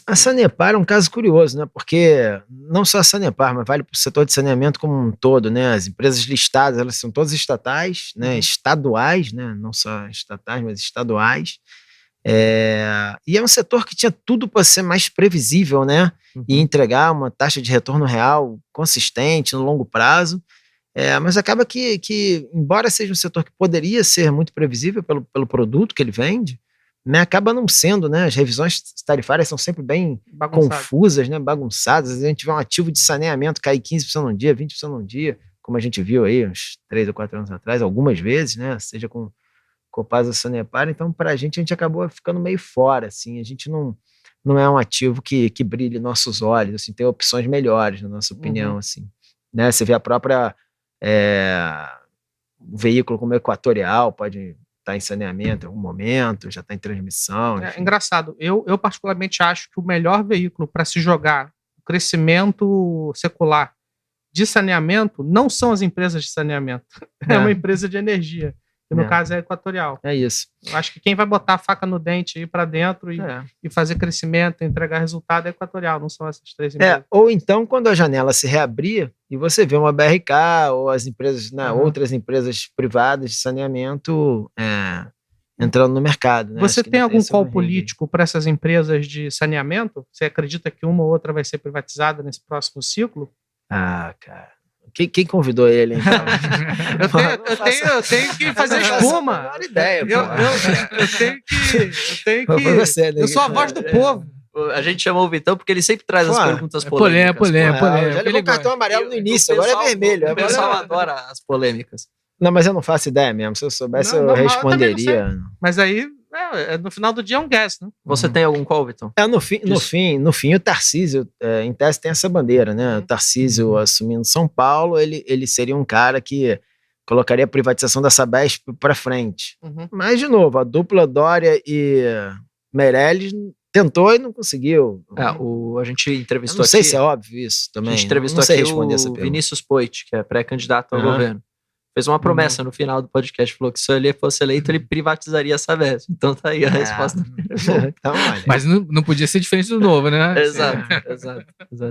A Sanepar é um caso curioso, né? Porque não só a Sanepar, mas vale para o setor de saneamento como um todo, né? As empresas listadas, elas são todas estatais, né? Estaduais, né? Não só estatais, mas estaduais. E é um setor que tinha tudo para ser mais previsível, né? E entregar uma taxa de retorno real consistente no longo prazo. Mas acaba que, embora seja um setor que poderia ser muito previsível pelo produto que ele vende, né, acaba não sendo, né? As revisões tarifárias são sempre bem confusas, né, bagunçadas. A gente vê um ativo de saneamento cair 15% num dia, 20% num dia, como a gente viu aí uns 3 ou 4 anos atrás, algumas vezes, né, seja com Copasa ou Sanepar. Então, para a gente acabou ficando meio fora, assim. A gente não é um ativo que brilhe nossos olhos, assim, tem opções melhores, na nossa opinião, assim. Né, você vê a própria... o veículo como Equatorial pode está em saneamento em algum momento, já está em transmissão. É engraçado. Eu particularmente acho que o melhor veículo para se jogar o crescimento secular de saneamento não são as empresas de saneamento. É uma empresa de energia, que no caso é a Equatorial. É isso. Eu acho que quem vai botar a faca no dente aí para dentro e fazer crescimento, entregar resultado é a Equatorial, não são essas três empresas. Ou então, quando a janela se reabrir e você vê uma BRK ou as empresas, outras empresas privadas de saneamento entrando no mercado. Né? Você tem algum call político para essas empresas de saneamento? Você acredita que uma ou outra vai ser privatizada nesse próximo ciclo? Ah, cara. Quem convidou ele, então? eu tenho que fazer espuma. Não ideia, eu tenho que. Você, né? Eu sou a voz do povo. A gente chamou o Vitão porque ele sempre traz as perguntas polêmicas. Polêmica. Já levou cartão amarelo no início, agora é vermelho. O pessoal adora as polêmicas. Não, mas eu não faço ideia mesmo. Se eu soubesse, eu responderia. Mas aí, no final do dia é um guess, né? Você tem algum call, Vitão? No fim, o Tarcísio, em tese, tem essa bandeira, né? O Tarcísio assumindo São Paulo, ele seria um cara que colocaria a privatização da Sabesp para frente. Mas, de novo, a dupla Dória e Meirelles tentou e não conseguiu. A gente entrevistou não sei se é óbvio isso também. A gente entrevistou aqui o Vinícius Poit, que é pré-candidato ao governo. Fez uma promessa no final do podcast, falou que se ele fosse eleito, ele privatizaria a Sabesp. Então tá aí a resposta. Então, olha. Mas não podia ser diferente do Novo, né? Exato.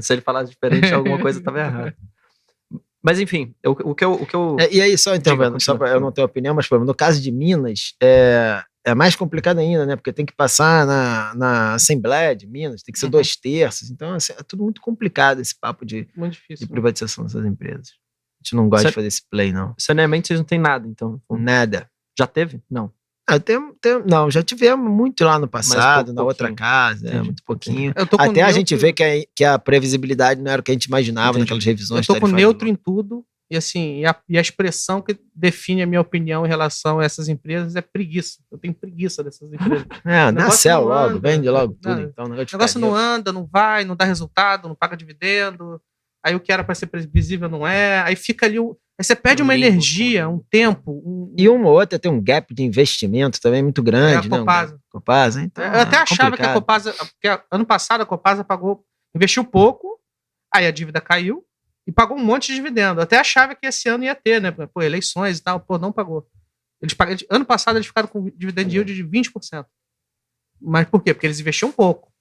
Se ele falasse diferente, alguma coisa estava errada. Mas enfim, o que eu... E aí, só interrompendo, só para eu não ter opinião, mas no caso de Minas, é mais complicado ainda, né? Porque tem que passar na Assembleia de Minas, tem que ser 2/3. Então, assim, é tudo muito complicado esse papo de privatização dessas empresas. A gente não gosta de fazer esse play, não. Saneamento vocês não tem nada, então? Nada. Já teve? Não. Não, já tivemos muito lá no passado, na outra casa, muito pouquinho. Até a gente vê que a previsibilidade não era o que a gente imaginava naquelas revisões. Eu tô com neutro em tudo, e assim, a expressão que define a minha opinião em relação a essas empresas é preguiça. Eu tenho preguiça dessas empresas. Nasceu logo, vende logo tudo. Então, o negócio não anda, não vai, não dá resultado, não paga dividendo. Aí o que era para ser previsível não é. Aí fica ali. Aí você perde uma energia, um tempo. E uma ou outra tem um gap de investimento também muito grande. A Copasa. Copasa, então. Eu até achava que a Copasa. Porque ano passado a Copasa investiu pouco, aí a dívida caiu e pagou um monte de dividendo. Eu até achava que esse ano ia ter, né? Pô, eleições e tal. Pô, não pagou. Ano passado eles ficaram com dividend yield de 20%. Mas por quê? Porque eles investiam pouco.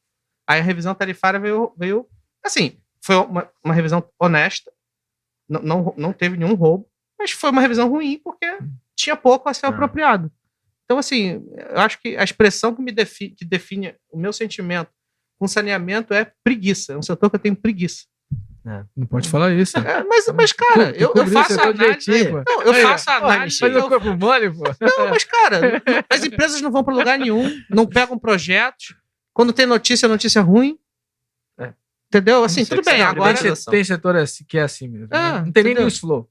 Aí a revisão tarifária veio assim. Foi uma revisão honesta, não teve nenhum roubo, mas foi uma revisão ruim porque tinha pouco a ser apropriado. Então, assim, eu acho que a expressão que define o meu sentimento com saneamento é preguiça. É um setor que eu tenho preguiça. Não pode falar isso. Mas cara, eu faço a análise. Eu faço a análise. Faz o corpo mole, pô. Não, mas, cara, as empresas não vão para lugar nenhum, não pegam projetos. Quando tem notícia ruim. Entendeu? Assim, tudo bem. Agora tem setor que é assim mesmo. Não tem nem news flow.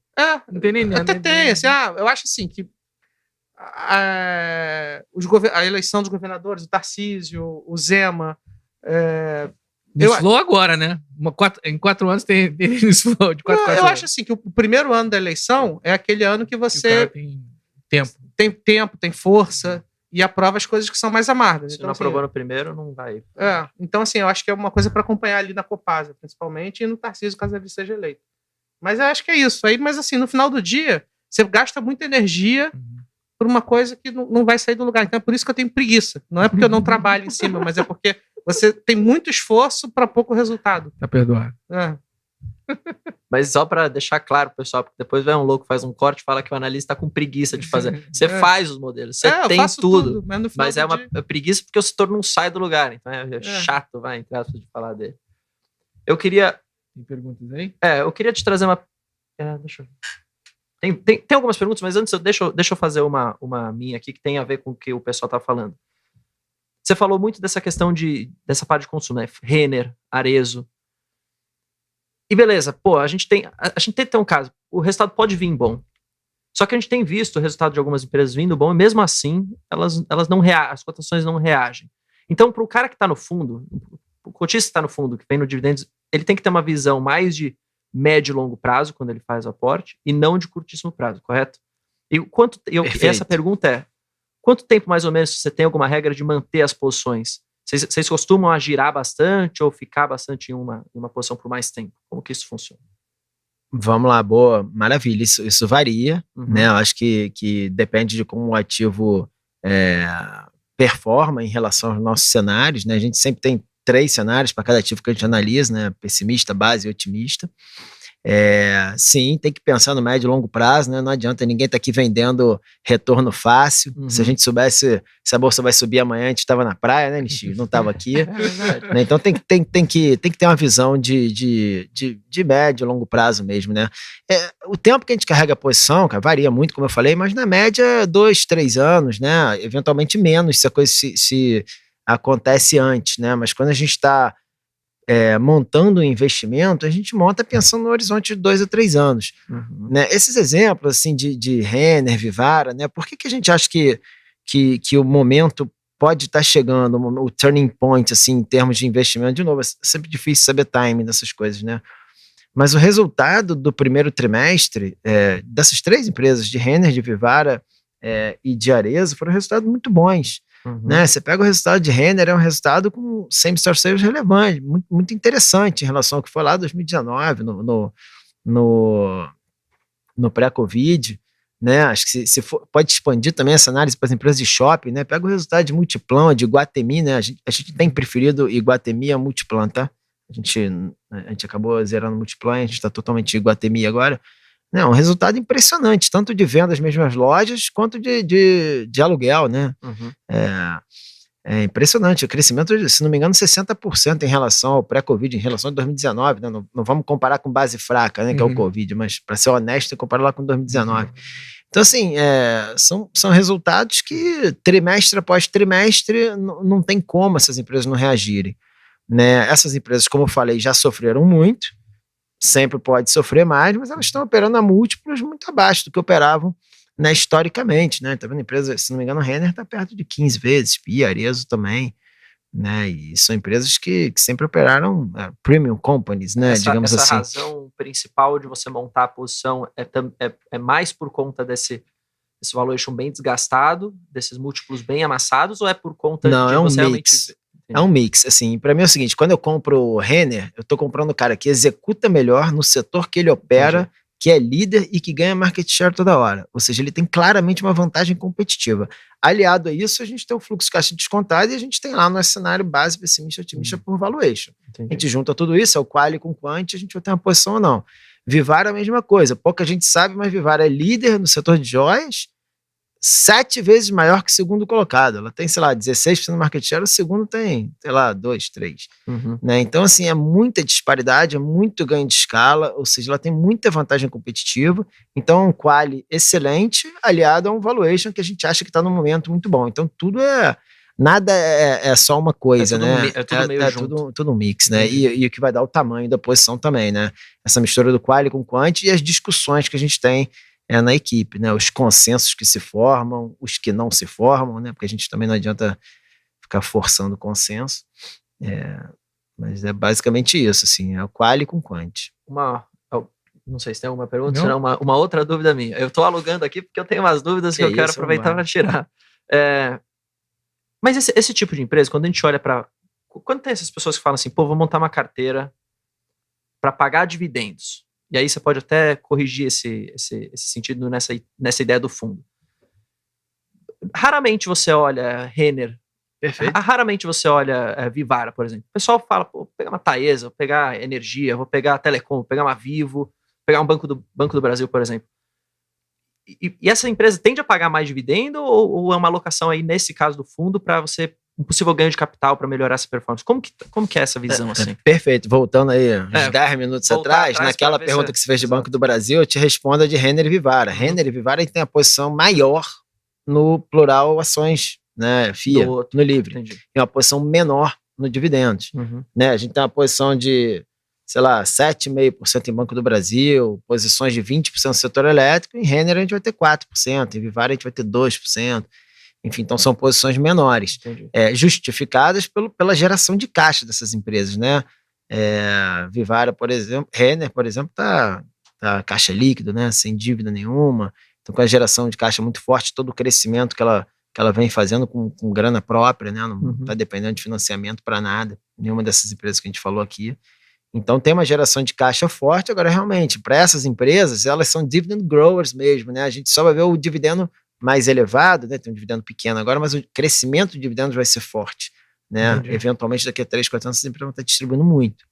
Não tem nem até tem. Assim, eu acho assim que a eleição dos governadores, o Tarcísio, o Zema. News flow agora, né? Em 4 anos tem news flow de 4 Eu acho assim que o primeiro ano da eleição é aquele ano que você tem tempo, tem força. E aprova as coisas que são mais amargas. Se não aprovou no primeiro, não vai. Então, assim, eu acho que é uma coisa para acompanhar ali na Copasa, principalmente, e no Tarcísio, caso ele seja eleito. Mas eu acho que é isso. Mas, assim, no final do dia, você gasta muita energia por uma coisa que não vai sair do lugar. Então, é por isso que eu tenho preguiça. Não é porque eu não trabalho em cima, mas é porque você tem muito esforço para pouco resultado. Tá perdoado. Mas só para deixar claro, pessoal, porque depois vai um louco, faz um corte e fala que o analista tá com preguiça de fazer. Você faz os modelos, você tem tudo. Mas é uma preguiça porque o setor não sai do lugar. Então é chato, entre aspas, de falar dele. Eu queria... Tem perguntas aí? Eu queria te trazer uma... deixa eu... Tem algumas perguntas, mas antes deixa eu fazer uma minha aqui que tem a ver com o que o pessoal tá falando. Você falou muito dessa questão dessa parte de consumo, né? Renner, Arezzo. E beleza, pô, a gente tem que ter um caso. O resultado pode vir bom. Só que a gente tem visto o resultado de algumas empresas vindo bom e mesmo assim elas não reagem, as cotações não reagem. Então, para o cara que está no fundo, o cotista que está no fundo, que vem no dividendos, ele tem que ter uma visão mais de médio e longo prazo quando ele faz o aporte e não de curtíssimo prazo, correto? E essa pergunta é: quanto tempo mais ou menos você tem alguma regra de manter as posições? Vocês costumam a girar bastante ou ficar bastante em uma posição por mais tempo? Como que isso funciona? Vamos lá, boa, maravilha. Isso varia, né? Eu acho que depende de como o ativo performa em relação aos nossos cenários, né? A gente sempre tem 3 cenários para cada ativo que a gente analisa, né? Pessimista, base e otimista. Sim, tem que pensar no médio e longo prazo, né? Não adianta ninguém estar aqui vendendo retorno fácil. Se a gente soubesse se a bolsa vai subir amanhã, a gente estava na praia, né, Nishio? Não estava aqui. Né? Então tem que ter uma visão de médio e longo prazo mesmo, né? O tempo que a gente carrega a posição, cara, varia muito, como eu falei, mas na média 2, 3 anos, né? Eventualmente menos se a coisa se acontece antes, né? Mas quando a gente está montando um investimento, a gente monta pensando no horizonte de 2 a 3 anos. Né? Esses exemplos assim, de Renner, Vivara, né? Por que a gente acha que o momento pode estar chegando, o turning point assim, em termos de investimento? De novo, é sempre difícil saber timing dessas coisas, né? Mas o resultado do primeiro trimestre dessas 3 empresas, de Renner, de Vivara e de Arezzo, foram resultados muito bons. Né? Você pega o resultado de Renner, é um resultado com same-store sales relevante, muito, muito interessante em relação ao que foi lá em 2019, no pré-Covid, né? Acho que se pode expandir também essa análise para as empresas de shopping, né? Pega o resultado de Multiplan, de Iguatemi, né? A gente tem preferido Iguatemi a Multiplan, tá? A gente acabou zerando Multiplan, a gente está totalmente Iguatemi agora. Um resultado impressionante, tanto de venda das mesmas lojas, quanto de aluguel, né? É impressionante, o crescimento, se não me engano, 60% em relação ao pré-Covid, em relação a 2019, né? Não vamos comparar com base fraca, né, que é o Covid, mas para ser honesto, comparar lá com 2019. Então, assim, são resultados que trimestre após trimestre não tem como essas empresas não reagirem, né? Essas empresas, como eu falei, já sofreram muito, sempre pode sofrer mais, mas elas estão operando a múltiplos muito abaixo do que operavam, né, historicamente, né? Tá vendo? A empresa, se não me engano, o Renner está perto de 15 vezes, e Arezzo também, né? E são empresas que sempre operaram premium companies, né? Digamos assim. Essa razão principal de você montar a posição é mais por conta desse valuation bem desgastado, desses múltiplos bem amassados, ou é por conta de você realmente... É um mix, assim, para mim é o seguinte, quando eu compro o Renner, eu tô comprando o cara que executa melhor no setor que ele opera, que é líder e que ganha market share toda hora, ou seja, ele tem claramente uma vantagem competitiva. Aliado a isso, a gente tem o fluxo caixa descontado e a gente tem lá no cenário base pessimista e otimista por valuation. A gente junta tudo isso, é o quali com quant, a gente vai ter uma posição ou não. Vivara é a mesma coisa, pouca gente sabe, mas Vivara é líder no setor de joias, 7 vezes maior que o segundo colocado. Ela tem, sei lá, 16% de market share, o segundo tem, sei lá, 2, 3. Né? Então, assim, é muita disparidade, é muito ganho de escala, ou seja, ela tem muita vantagem competitiva. Então, é um quali excelente, aliado a um valuation que a gente acha que está num momento muito bom. Então, nada é só uma coisa, né? Tudo meio junto. Tudo um mix, né? E o que vai dar o tamanho da posição também, né? Essa mistura do quali com quant e as discussões que a gente tem na equipe, né? Os consensos que se formam, os que não se formam, né? Porque a gente também não adianta ficar forçando o consenso. Mas é basicamente isso, assim, é o quali com quant. Não sei se tem alguma pergunta, será uma outra dúvida minha. Eu estou alugando aqui porque eu tenho umas dúvidas que eu quero aproveitar para tirar. Mas esse tipo de empresa, quando a gente olha para... Quando tem essas pessoas que falam assim, pô, vou montar uma carteira para pagar dividendos. E aí você pode até corrigir esse sentido nessa ideia do fundo. Raramente você olha Renner. Perfeito. Raramente você olha Vivara, por exemplo. O pessoal fala, pô, vou pegar uma Taesa, vou pegar Energia, vou pegar a Telecom, vou pegar uma Vivo, vou pegar um Banco do Brasil, por exemplo. E essa empresa tende a pagar mais dividendo ou é uma alocação aí, nesse caso do fundo, para você um possível ganho de capital para melhorar essa performance? Como que é essa visão assim? Perfeito. Voltando aí uns 10 minutos atrás, naquela pergunta que você fez de Banco do Brasil, eu te respondo de Renner e Vivara. Renner e Vivara tem a posição maior no plural ações, né, FIA, no livre. Entendi. E uma posição menor no dividendos. Né? A gente tem uma posição de, sei lá, 7,5% em Banco do Brasil, posições de 20% no setor elétrico, em Renner a gente vai ter 4%, em Vivara a gente vai ter 2%. Enfim, então são posições menores, justificadas pela geração de caixa dessas empresas, né? Vivara, por exemplo, Renner, por exemplo, tá caixa líquido, né? Sem dívida nenhuma, então com a geração de caixa muito forte, todo o crescimento que ela que ela vem fazendo com grana própria, né? Não está dependendo de financiamento para nada, nenhuma dessas empresas que a gente falou aqui. Então tem uma geração de caixa forte. Agora, realmente, para essas empresas, elas são dividend growers mesmo, né? A gente só vai ver o dividendo mais elevado, né? Tem um dividendo pequeno agora, mas o crescimento de dividendos vai ser forte, né? Eventualmente, daqui a 3, 4 anos, essas empresas vão estar distribuindo muito.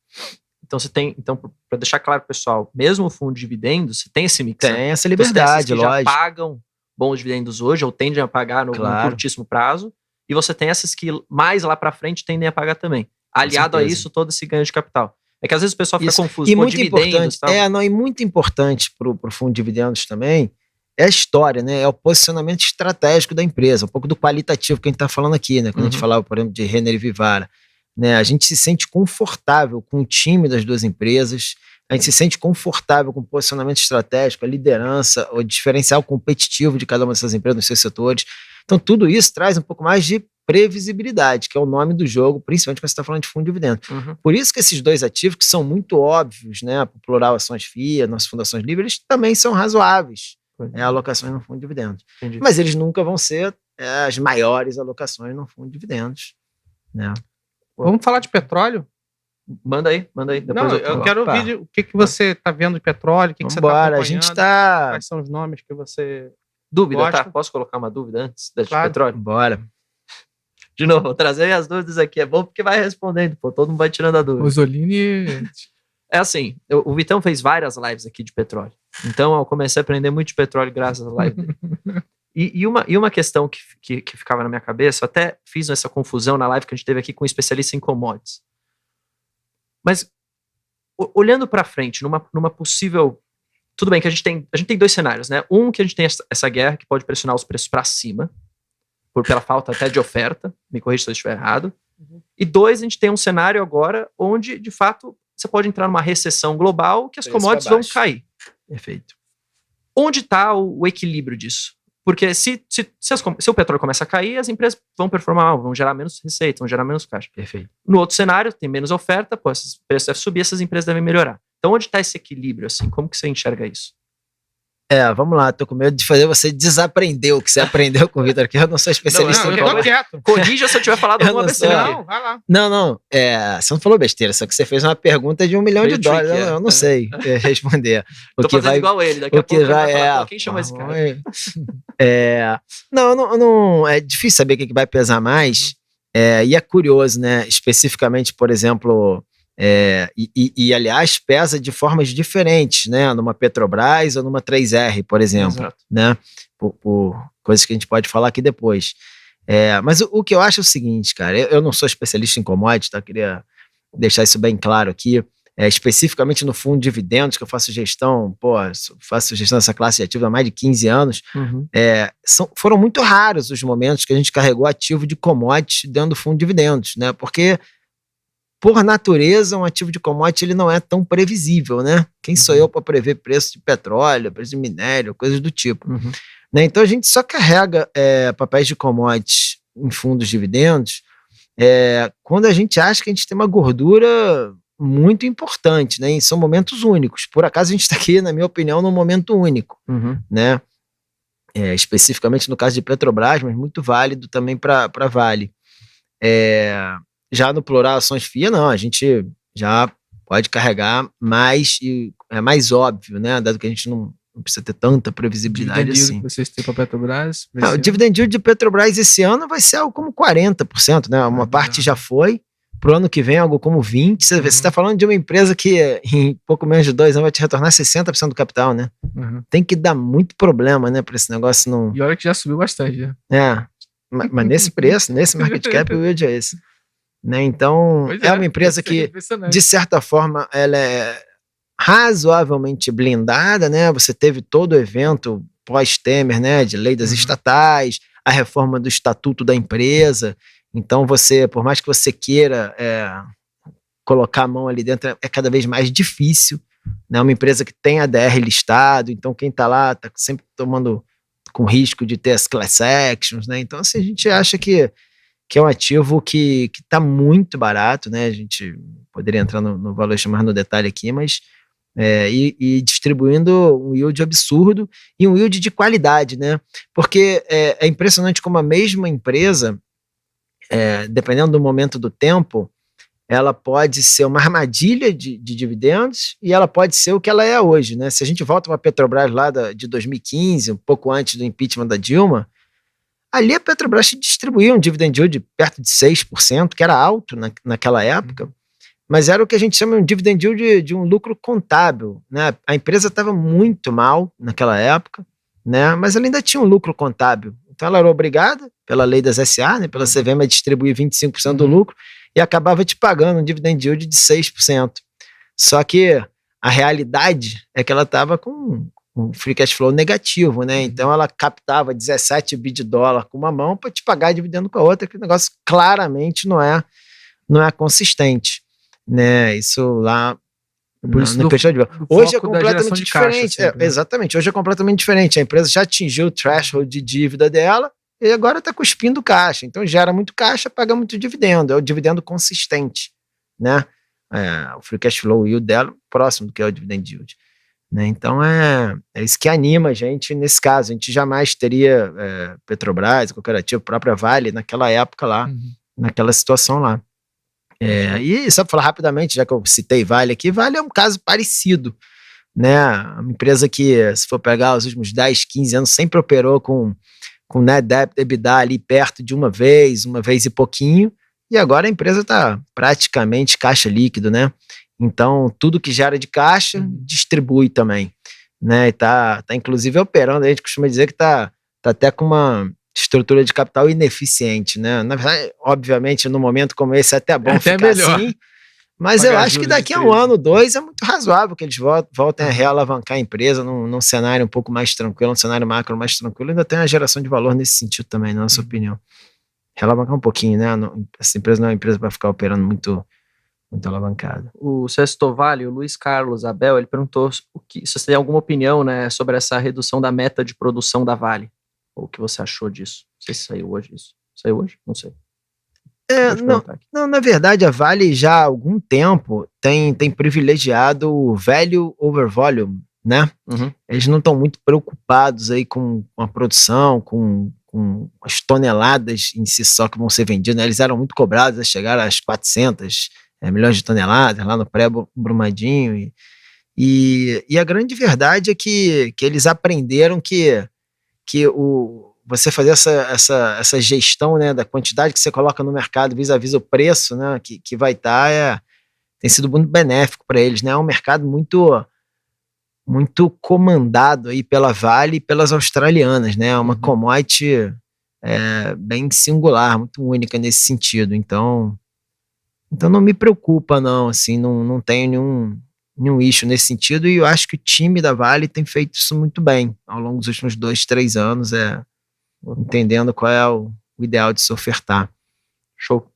Então, para deixar claro, pessoal, mesmo o fundo de dividendos, você tem esse mix. Tem essa liberdade, que lógico. já pagam bons dividendos hoje, ou tendem a pagar no curtíssimo prazo, e você tem essas que mais lá para frente tendem a pagar também. Aliado a isso, todo esse ganho de capital. É que às vezes o pessoal fica confuso e com muito dividendos. Importante, e muito importante para o fundo de dividendos também é a história, né? É o posicionamento estratégico da empresa, um pouco do qualitativo que a gente está falando aqui, né? Quando a gente falava, por exemplo, de Renner e Vivara, né? A gente se sente confortável com o time das duas empresas, a gente se sente confortável com o posicionamento estratégico, a liderança, o diferencial competitivo de cada uma dessas empresas nos seus setores. Então, tudo isso traz um pouco mais de previsibilidade, que é o nome do jogo, principalmente quando você está falando de fundo de dividendos. Por isso que esses dois ativos, que são muito óbvios, né? O Plural Ações FIA, nossas fundações livres, eles também são razoáveis, alocações no fundo de dividendos. Entendi. Mas eles nunca vão ser as maiores alocações no fundo de dividendos, né? Vamos falar de petróleo? Manda aí. Depois eu quero ouvir o que você está vendo de petróleo, o que você está acompanhando. A gente está... Quais são os nomes que você Dúvida, gosta? tá? Posso colocar uma dúvida antes da de Claro. petróleo? Bora. De novo, vou trazer as dúvidas aqui. É bom porque vai respondendo, pô, todo mundo vai tirando a dúvida. Rosolini... É assim, o Vitão fez várias lives aqui de petróleo. Então eu comecei a aprender muito de petróleo graças à live dele. E uma questão que ficava na minha cabeça, eu até fiz essa confusão na live que a gente teve aqui com um especialista em commodities. Mas, olhando para frente, numa possível... Tudo bem que a gente tem dois cenários, né? Um, que a gente tem essa guerra que pode pressionar os preços para cima, pela falta até de oferta, me corrija se eu estiver errado. E dois, a gente tem um cenário agora onde, de fato, você pode entrar numa recessão global que as commodities vão cair. Perfeito. Onde está o equilíbrio disso? Porque se o petróleo começa a cair, as empresas vão performar, vão gerar menos receita, vão gerar menos caixa. Perfeito. No outro cenário, tem menos oferta, esses preços devem subir, essas empresas devem melhorar. Então, onde está esse equilíbrio, assim? Como que você enxerga isso? Vamos lá, tô com medo de fazer você desaprender o que você aprendeu com o Vitor aqui. Eu não sou especialista Não, em eu tô quieto. Corrija se eu tiver falado alguma besteira. Não, vai lá. Não, você não falou besteira, só que você fez uma pergunta de $1 milhão. Eu não sei responder. Tô fazendo igual ele, daqui a pouco vai falar, quem chama esse cara? Não, é difícil saber o que vai pesar mais, e é curioso, né, especificamente, por exemplo... aliás, pesa de formas diferentes, né? Numa Petrobras ou numa 3R, por exemplo. Exato. Né? Por coisas que a gente pode falar aqui depois. Mas o que eu acho é o seguinte, cara, eu não sou especialista em commodities, tá? Eu queria deixar isso bem claro aqui. Especificamente no fundo de dividendos, que eu faço gestão, faço gestão dessa classe de ativos há mais de 15 anos. Foram muito raros os momentos que a gente carregou ativo de commodities dentro do fundo de dividendos, né? Porque por natureza, um ativo de commodity ele não é tão previsível, né? Quem sou eu para prever preço de petróleo, preço de minério, coisas do tipo. Né? Então, a gente só carrega papéis de commodities em fundos de dividendos quando a gente acha que a gente tem uma gordura muito importante, né? E são momentos únicos. Por acaso, a gente está aqui, na minha opinião, num momento único, né? Especificamente no caso de Petrobras, mas muito válido também para Vale. Já no Plural Ações FIA, não, a gente já pode carregar mais, e é mais óbvio, né? Dado que a gente não precisa ter tanta previsibilidade assim. Que vocês têm para Petrobras? O dividend yield de Petrobras esse ano vai ser algo como 40%, né? Uma parte já foi, pro ano que vem algo como 20%. Você está falando de uma empresa que em pouco menos de 2 anos vai te retornar 60% do capital, né? Tem que dar muito problema, né? Para esse negócio não... E olha que já subiu bastante, né? Mas nesse preço, nesse market cap, o yield é esse. Né? Então, é uma empresa que, de certa forma, ela é razoavelmente blindada, né? Você teve todo o evento pós-Temer, né? De lei das estatais, a reforma do estatuto da empresa. Então, você, por mais que você queira colocar a mão ali dentro, é cada vez mais difícil, né? Uma empresa que tem ADR listado, então quem está lá está sempre tomando com risco de ter as class actions, né? Então, assim, a gente acha que é um ativo que está muito barato, né? A gente poderia entrar no valor, chamar no detalhe aqui, mas e distribuindo um yield absurdo e um yield de qualidade, né? Porque é impressionante como a mesma empresa, dependendo do momento do tempo, ela pode ser uma armadilha de dividendos e ela pode ser o que ela é hoje, né? Se a gente volta para a Petrobras lá de 2015, um pouco antes do impeachment da Dilma, ali a Petrobras distribuía um dividend yield perto de 6%, que era alto naquela época, mas era o que a gente chama de um dividend yield de um lucro contábil, né? A empresa estava muito mal naquela época, né? Mas ela ainda tinha um lucro contábil. Então ela era obrigada, pela lei das SA, né, pela CVM, a distribuir 25% do lucro e acabava te pagando um dividend yield de 6%. Só que a realidade é que ela estava com um free cash flow negativo, né? Então ela captava 17 bi de dólar com uma mão para te pagar dividendo com a outra, que o negócio claramente não é consistente, né? Isso lá Por isso hoje é completamente diferente. Sempre, né? Exatamente, hoje é completamente diferente. A empresa já atingiu o threshold de dívida dela e agora está cuspindo caixa. Então gera muito caixa, paga muito dividendo. É o dividendo consistente, né? O free cash flow yield dela próximo do que é o dividend yield. Né? Então é isso que anima a gente nesse caso. A gente jamais teria Petrobras, Cooperativa, própria Vale naquela época lá, naquela situação lá. E só para falar rapidamente, já que eu citei Vale aqui, Vale é um caso parecido, né? Uma empresa que, se for pegar os últimos 10, 15 anos, sempre operou com net debt EBITDA ali perto de uma vez e pouquinho, e agora a empresa está praticamente caixa líquido, né? Então, tudo que gera de caixa, distribui também, né? E tá inclusive operando, a gente costuma dizer que tá até com uma estrutura de capital ineficiente, né? Na verdade, obviamente, num momento como esse é até bom ficar melhor. assim, mas eu acho que daqui a um ano, 2, é muito razoável que eles voltem a realavancar a empresa num cenário um pouco mais tranquilo, um cenário macro mais tranquilo, ainda tem uma geração de valor nesse sentido também, na nossa opinião. Realavancar um pouquinho, né? Essa empresa não é uma empresa para ficar operando muito alavancada. O Sexto Vale, o Luiz Carlos Abel, ele perguntou se você tem alguma opinião, né, sobre essa redução da meta de produção da Vale. Ou o que você achou disso? Não sei se saiu hoje isso. Saiu hoje? Não sei. Não, na verdade, a Vale já há algum tempo tem privilegiado o value over volume, né? Eles não estão muito preocupados aí com a produção, com as toneladas em si só que vão ser vendidas, né? Eles eram muito cobrados a chegar às 400 milhões de toneladas lá no pré-Brumadinho e a grande verdade é que eles aprenderam que você fazer essa gestão, né, da quantidade que você coloca no mercado vis-à-vis o preço, né, que vai estar, tem sido muito benéfico para eles, né? É um mercado muito comandado aí pela Vale e pelas australianas, né? É uma commodity bem singular, muito única nesse sentido. Então não me preocupa não, assim, não tenho nenhum issue nesse sentido, e eu acho que o time da Vale tem feito isso muito bem ao longo dos últimos 2, 3 anos, entendendo qual é o ideal de se ofertar. Show.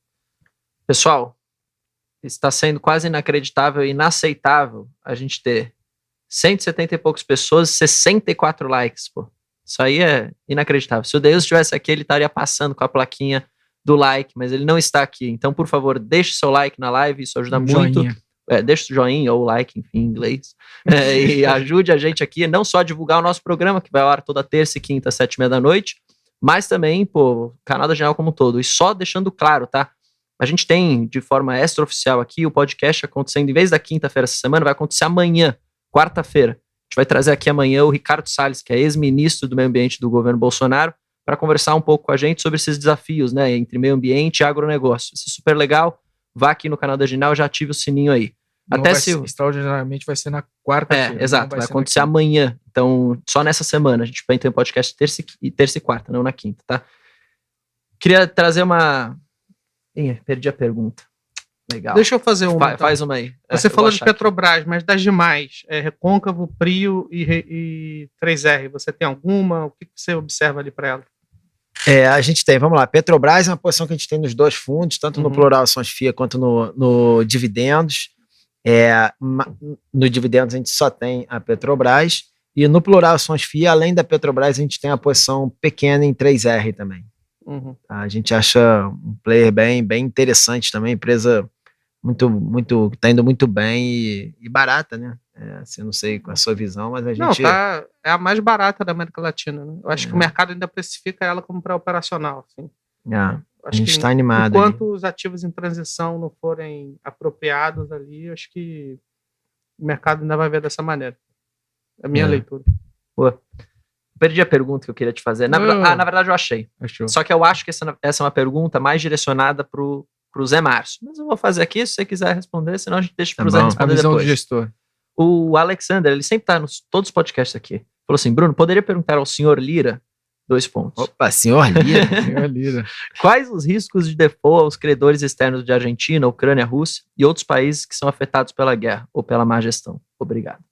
Pessoal, está sendo quase inacreditável e inaceitável a gente ter 170 e poucas pessoas, 64 likes, pô. Isso aí é inacreditável. Se o Deus estivesse aqui, ele estaria passando com a plaquinha do like, mas ele não está aqui. Então, por favor, deixe seu like na live, isso ajuda muito. Deixa o joinha ou o like, enfim, em inglês. E ajude a gente aqui, não só a divulgar o nosso programa, que vai ao ar toda terça e quinta, 7h30 da noite, mas também, o canal da Genial como um todo. E só deixando claro, tá? A gente tem, de forma extraoficial aqui, o podcast acontecendo, em vez da quinta-feira essa semana, vai acontecer amanhã, quarta-feira. A gente vai trazer aqui amanhã o Ricardo Salles, que é ex-ministro do Meio Ambiente do governo Bolsonaro, para conversar um pouco com a gente sobre esses desafios, né, entre meio ambiente e agronegócio. Isso é super legal. Vá aqui no canal da Genial, já ative o sininho aí. Extraordinariamente vai ser na quarta-feira. Exato, vai acontecer amanhã. Então, só nessa semana. A gente vai ter um podcast terça e quarta, não na quinta, tá? Queria trazer uma... perdi a pergunta. Legal. Deixa eu fazer uma. Faz uma aí. Você falou de Petrobras, mas das demais, Recôncavo, Prio e 3R, você tem alguma? O que você observa ali para ela? A gente tem, vamos lá, Petrobras é uma posição que a gente tem nos 2 fundos, tanto no Plural Ações FIA quanto no Dividendos. No Dividendos a gente só tem a Petrobras, e no Plural Ações FIA, além da Petrobras, a gente tem a posição pequena em 3R também. A gente acha um player bem interessante também, empresa muito, tá indo muito bem e barata, né? Assim, eu não sei com a sua visão, mas a Não, gente... é a mais barata da América Latina, né? Eu acho que o mercado ainda precifica ela como pré-operacional, assim. a Acho gente que está animado. enquanto os ativos em transição não forem apropriados ali, acho que o mercado ainda vai ver dessa maneira. É a minha leitura. Perdi a pergunta que eu queria te fazer. Na verdade eu achei. Achou. Só que eu acho que essa é uma pergunta mais direcionada pro Zé Márcio. Mas eu vou fazer aqui, se você quiser responder, senão a gente deixa pro Zé A responder visão depois. do gestor. O Alexander, ele sempre tá nos todos os podcasts aqui. Falou assim, Bruno, poderia perguntar ao senhor Lira, 2 pontos. Opa, senhor Lira. Senhor Lira. Quais os riscos de default aos credores externos de Argentina, Ucrânia, Rússia e outros países que são afetados pela guerra ou pela má gestão? Obrigado.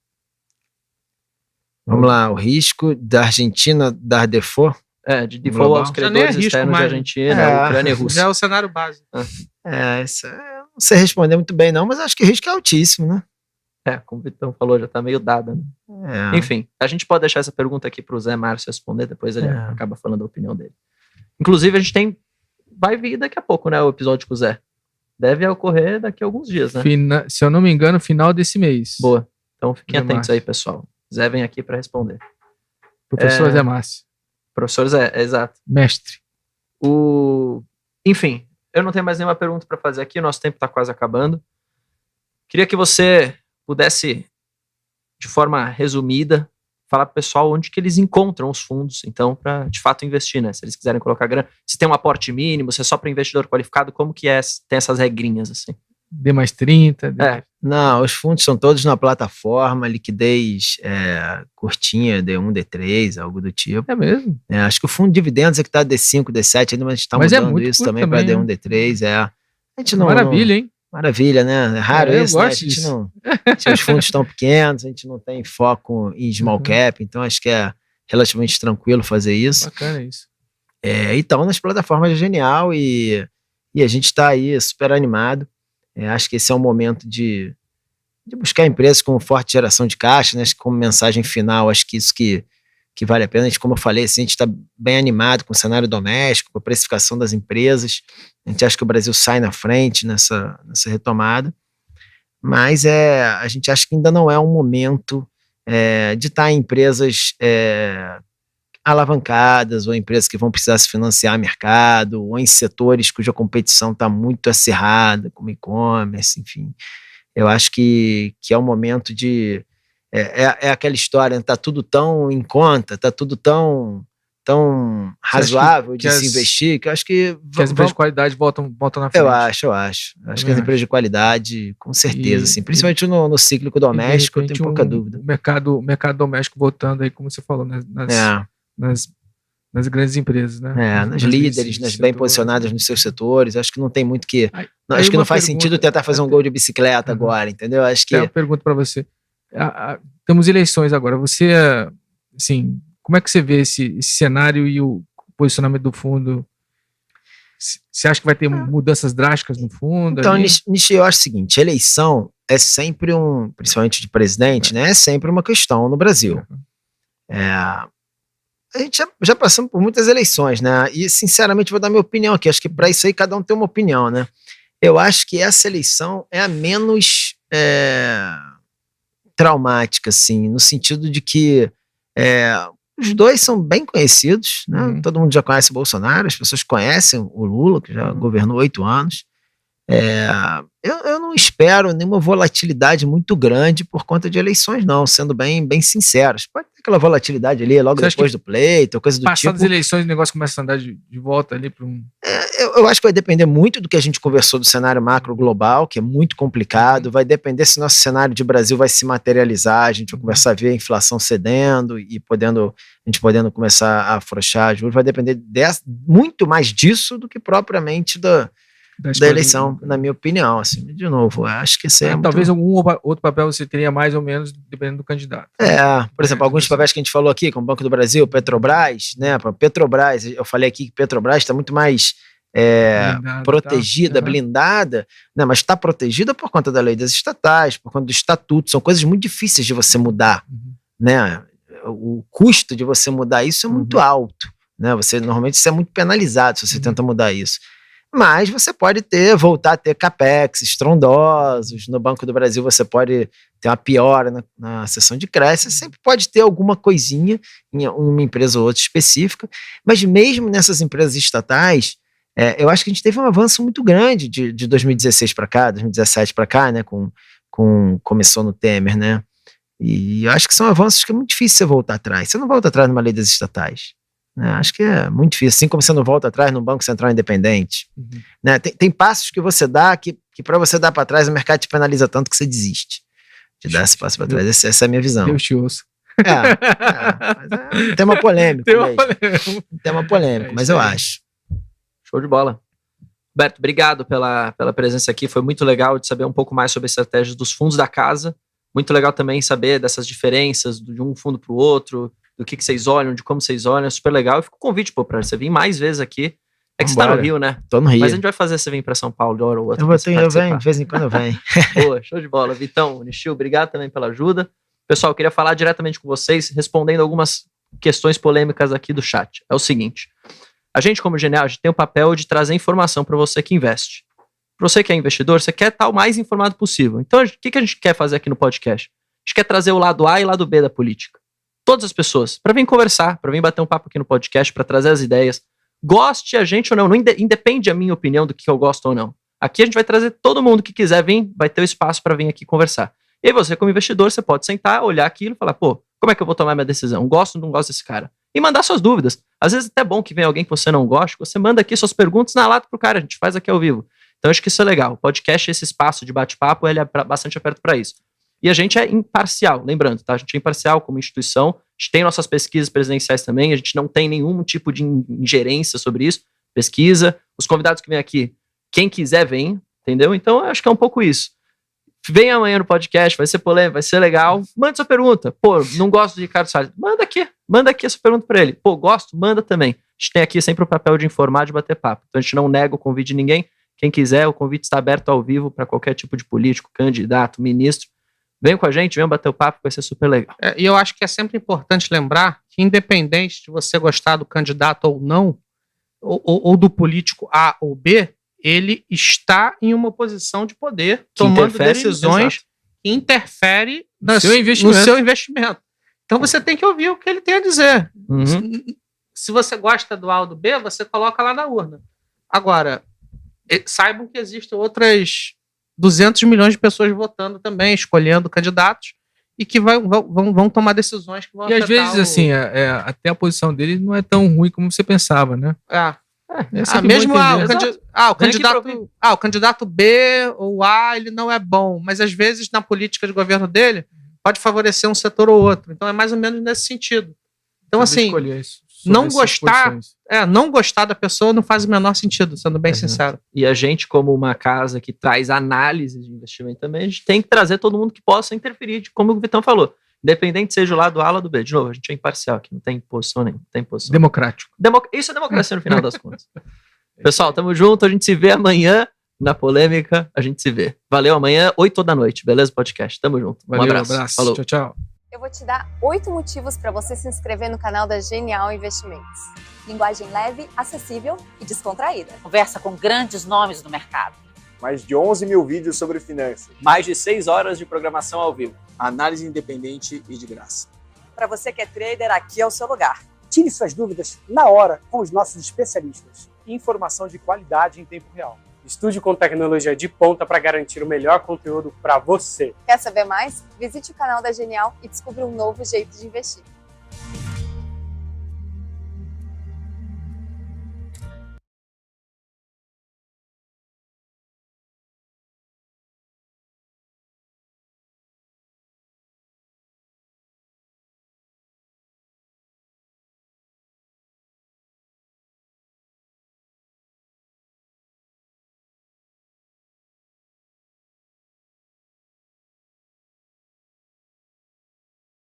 Vamos lá, o risco da Argentina dar default? De default Global. aos credores externos de Argentina, Ucrânia e Rússia. Já é o cenário básico. Isso não sei responder muito bem não, mas acho que o risco é altíssimo, né? Como o Vitão falou, já tá meio dada, né? Enfim, a gente pode deixar essa pergunta aqui pro Zé Márcio responder, depois ele acaba falando a opinião dele. Inclusive, a gente vai vir daqui a pouco, né, o episódio com o Zé. Deve ocorrer daqui a alguns dias, né? Se eu não me engano, final desse mês. Boa. Então fiquem Zé atentos Márcio. aí, pessoal. Zé vem aqui para responder. Professor Zé Márcio. Professor Zé, exato. Mestre. Enfim, eu não tenho mais nenhuma pergunta para fazer aqui, o nosso tempo está quase acabando. Queria que você pudesse, de forma resumida, falar para o pessoal onde que eles encontram os fundos, então, para de fato investir, né? Se eles quiserem colocar grana, se tem um aporte mínimo, se é só para investidor qualificado, como que é? Tem essas regrinhas, assim. D mais 30. Não, os fundos são todos na plataforma, liquidez curtinha, D1, D3, algo do tipo. É mesmo? Acho que o fundo de dividendos é que está D5, D7, ainda, mas a gente está mudando isso também para D1, D3. A gente não, Maravilha, hein? Maravilha, né? É raro isso, né? A gente disso. os fundos estão pequenos, a gente não tem foco em small cap, então acho que é relativamente tranquilo fazer isso. Bacana isso. Então, nas plataformas é genial e a gente está aí super animado. Acho que esse é um momento de buscar empresas com forte geração de caixa, né? Acho que como mensagem final, acho que isso que vale a pena. A gente, como eu falei, assim, a gente está bem animado com o cenário doméstico, com a precificação das empresas. A gente acha que o Brasil sai na frente nessa retomada. Mas a gente acha que ainda não é um momento de estar em empresas alavancadas, ou empresas que vão precisar se financiar mercado, ou em setores cuja competição está muito acirrada, como e-commerce, enfim. Eu acho que é um momento de... É aquela história, está tudo tão em conta, está tudo tão razoável de se investir, que eu acho que as empresas de qualidade voltam na frente. Eu acho. Acho que as empresas de qualidade, com certeza, assim, principalmente no cíclico doméstico, eu tenho pouca dúvida. O mercado doméstico voltando aí, como você falou, nas grandes empresas, né? Nas líderes, nas bem posicionadas nos seus setores. Acho que não tem muito que... acho que não faz sentido tentar fazer um gol de bicicleta agora, entendeu? Acho que... Eu pergunto para você. Temos eleições agora. Você, assim, como é que você vê esse cenário e o posicionamento do fundo? Você acha que vai ter mudanças drásticas no fundo? Então, Nishi, eu acho o seguinte, eleição é sempre principalmente de presidente, né? É sempre uma questão no Brasil. A gente já passamos por muitas eleições, né? E, sinceramente, vou dar minha opinião aqui. Acho que para isso aí cada um tem uma opinião, né? Eu acho que essa eleição é a menos traumática, assim, no sentido de que os dois são bem conhecidos, né? Todo mundo já conhece o Bolsonaro, as pessoas conhecem o Lula, que já governou 8 anos. Eu não espero nenhuma volatilidade muito grande por conta de eleições, não, sendo bem sinceros. Pode ter aquela volatilidade ali logo depois do pleito, coisa do tipo. Passadas as eleições, o negócio começa a andar de volta ali para um... Eu acho que vai depender muito do que a gente conversou do cenário macro global, que é muito complicado. Vai depender se nosso cenário de Brasil vai se materializar, a gente vai começar a ver a inflação cedendo e a gente podendo começar a afrouxar juros. Vai depender muito mais disso do que propriamente da eleição, na minha opinião, assim, de novo, acho que isso talvez algum outro papel você teria mais ou menos, dependendo do candidato. Por exemplo, alguns papéis que a gente falou aqui, como Banco do Brasil, Petrobras, né, Petrobras, eu falei aqui que Petrobras está muito mais protegida, blindada, né, mas está protegida por conta da lei das estatais, por conta do estatuto, são coisas muito difíceis de você mudar, né, o custo de você mudar isso é muito alto, né, normalmente isso é muito penalizado se você tenta mudar isso. Mas você pode voltar a ter capex estrondosos, no Banco do Brasil você pode tem uma piora na seção de crédito, você sempre pode ter alguma coisinha em uma empresa ou outra específica, mas mesmo nessas empresas estatais, eu acho que a gente teve um avanço muito grande de 2016 para cá, 2017 para cá, né, começou no Temer, né, e eu acho que são avanços que é muito difícil você voltar atrás. Você não volta atrás numa lei das estatais, né? Acho que é muito difícil, assim como você não volta atrás num Banco Central independente, né? Tem passos que você dá que para você dar para trás o mercado te penaliza tanto que você desiste de dar esse passo para trás. Essa é a minha visão. Deus te ouça. Mas é um tema polêmico. Um tema polêmico, mas eu acho. Show de bola. Roberto, obrigado pela presença aqui. Foi muito legal de saber um pouco mais sobre a estratégia dos fundos da casa. Muito legal também saber dessas diferenças de um fundo para o outro, do que vocês olham, de como vocês olham. É super legal. E fica o convite, para você vir mais vezes aqui. É que você tá no Rio, né? Tô no Rio. Mas a gente vai fazer você vir para São Paulo de hora ou outra. Eu venho, de vez em quando eu venho. Boa, show de bola. Vitão, Nishio, obrigado também pela ajuda. Pessoal, eu queria falar diretamente com vocês, respondendo algumas questões polêmicas aqui do chat. É o seguinte, a gente como Genial, a gente tem o papel de trazer informação para você que investe. Para você que é investidor, você quer estar o mais informado possível. Então, o que a gente quer fazer aqui no podcast? A gente quer trazer o lado A e o lado B da política. Todas as pessoas, para vir conversar, para vir bater um papo aqui no podcast, para trazer as ideias. Goste a gente ou não, independe a minha opinião do que eu gosto ou não. Aqui a gente vai trazer todo mundo que quiser vir, vai ter o espaço para vir aqui conversar. E aí você, como investidor, você pode sentar, olhar aquilo e falar, pô, como é que eu vou tomar minha decisão? Gosto ou não gosto desse cara? E mandar suas dúvidas. Às vezes é até bom que venha alguém que você não goste, você manda aqui suas perguntas na lata pro cara, a gente faz aqui ao vivo. Então acho que isso é legal. O podcast, esse espaço de bate-papo, ele é bastante aberto para isso. E a gente é imparcial, lembrando, tá? A gente é imparcial como instituição, a gente tem nossas pesquisas presidenciais também, a gente não tem nenhum tipo de ingerência sobre isso, pesquisa, os convidados que vêm aqui, quem quiser vem, entendeu? Então eu acho que é um pouco isso. Vem amanhã no podcast, vai ser polêmico, vai ser legal, manda sua pergunta. Pô, não gosto de Ricardo Salles, manda aqui a sua pergunta para ele. Pô, gosto, manda também. A gente tem aqui sempre o papel de informar, de bater papo. Então a gente não nega o convite de ninguém, quem quiser, o convite está aberto ao vivo para qualquer tipo de político, candidato, ministro. Vem com a gente, vem bater o papo, vai ser super legal. E eu acho que é sempre importante lembrar que, independente de você gostar do candidato ou não, ou do político A ou B, ele está em uma posição de poder, tomando decisões que interferem no seu investimento. Então você tem que ouvir o que ele tem a dizer. Se você gosta do A ou do B, você coloca lá na urna. Agora, saibam que existem outras 200 milhões de pessoas votando também, escolhendo candidatos, e que vão tomar decisões que vão afetar. E às vezes, assim, até a posição dele não é tão ruim como você pensava, né? O candidato B ou A, ele não é bom, mas às vezes na política de governo dele pode favorecer um setor ou outro. Então é mais ou menos nesse sentido. Então, assim, não gostar da pessoa não faz o menor sentido, sendo bem sincero. E a gente, como uma casa que traz análise de investimento também, a gente tem que trazer todo mundo que possa interferir, como o Vitão falou. Independente seja o lado A ou do B. De novo, a gente é imparcial aqui, não tem posição nenhuma. Democrático. Isso é democracia no final das contas. Pessoal, tamo junto, a gente se vê amanhã na polêmica, a gente se vê. Valeu, amanhã, 8 da noite, beleza? Podcast, tamo junto. Valeu, um abraço. Falou. Tchau, tchau. Eu vou te dar 8 motivos para você se inscrever no canal da Genial Investimentos. Linguagem leve, acessível e descontraída. Conversa com grandes nomes do mercado. Mais de 11 mil vídeos sobre finanças. Mais de 6 horas de programação ao vivo. Análise independente e de graça. Para você que é trader, aqui é o seu lugar. Tire suas dúvidas na hora com os nossos especialistas. Informação de qualidade em tempo real. Estude com tecnologia de ponta para garantir o melhor conteúdo para você. Quer saber mais? Visite o canal da Genial e descubra um novo jeito de investir.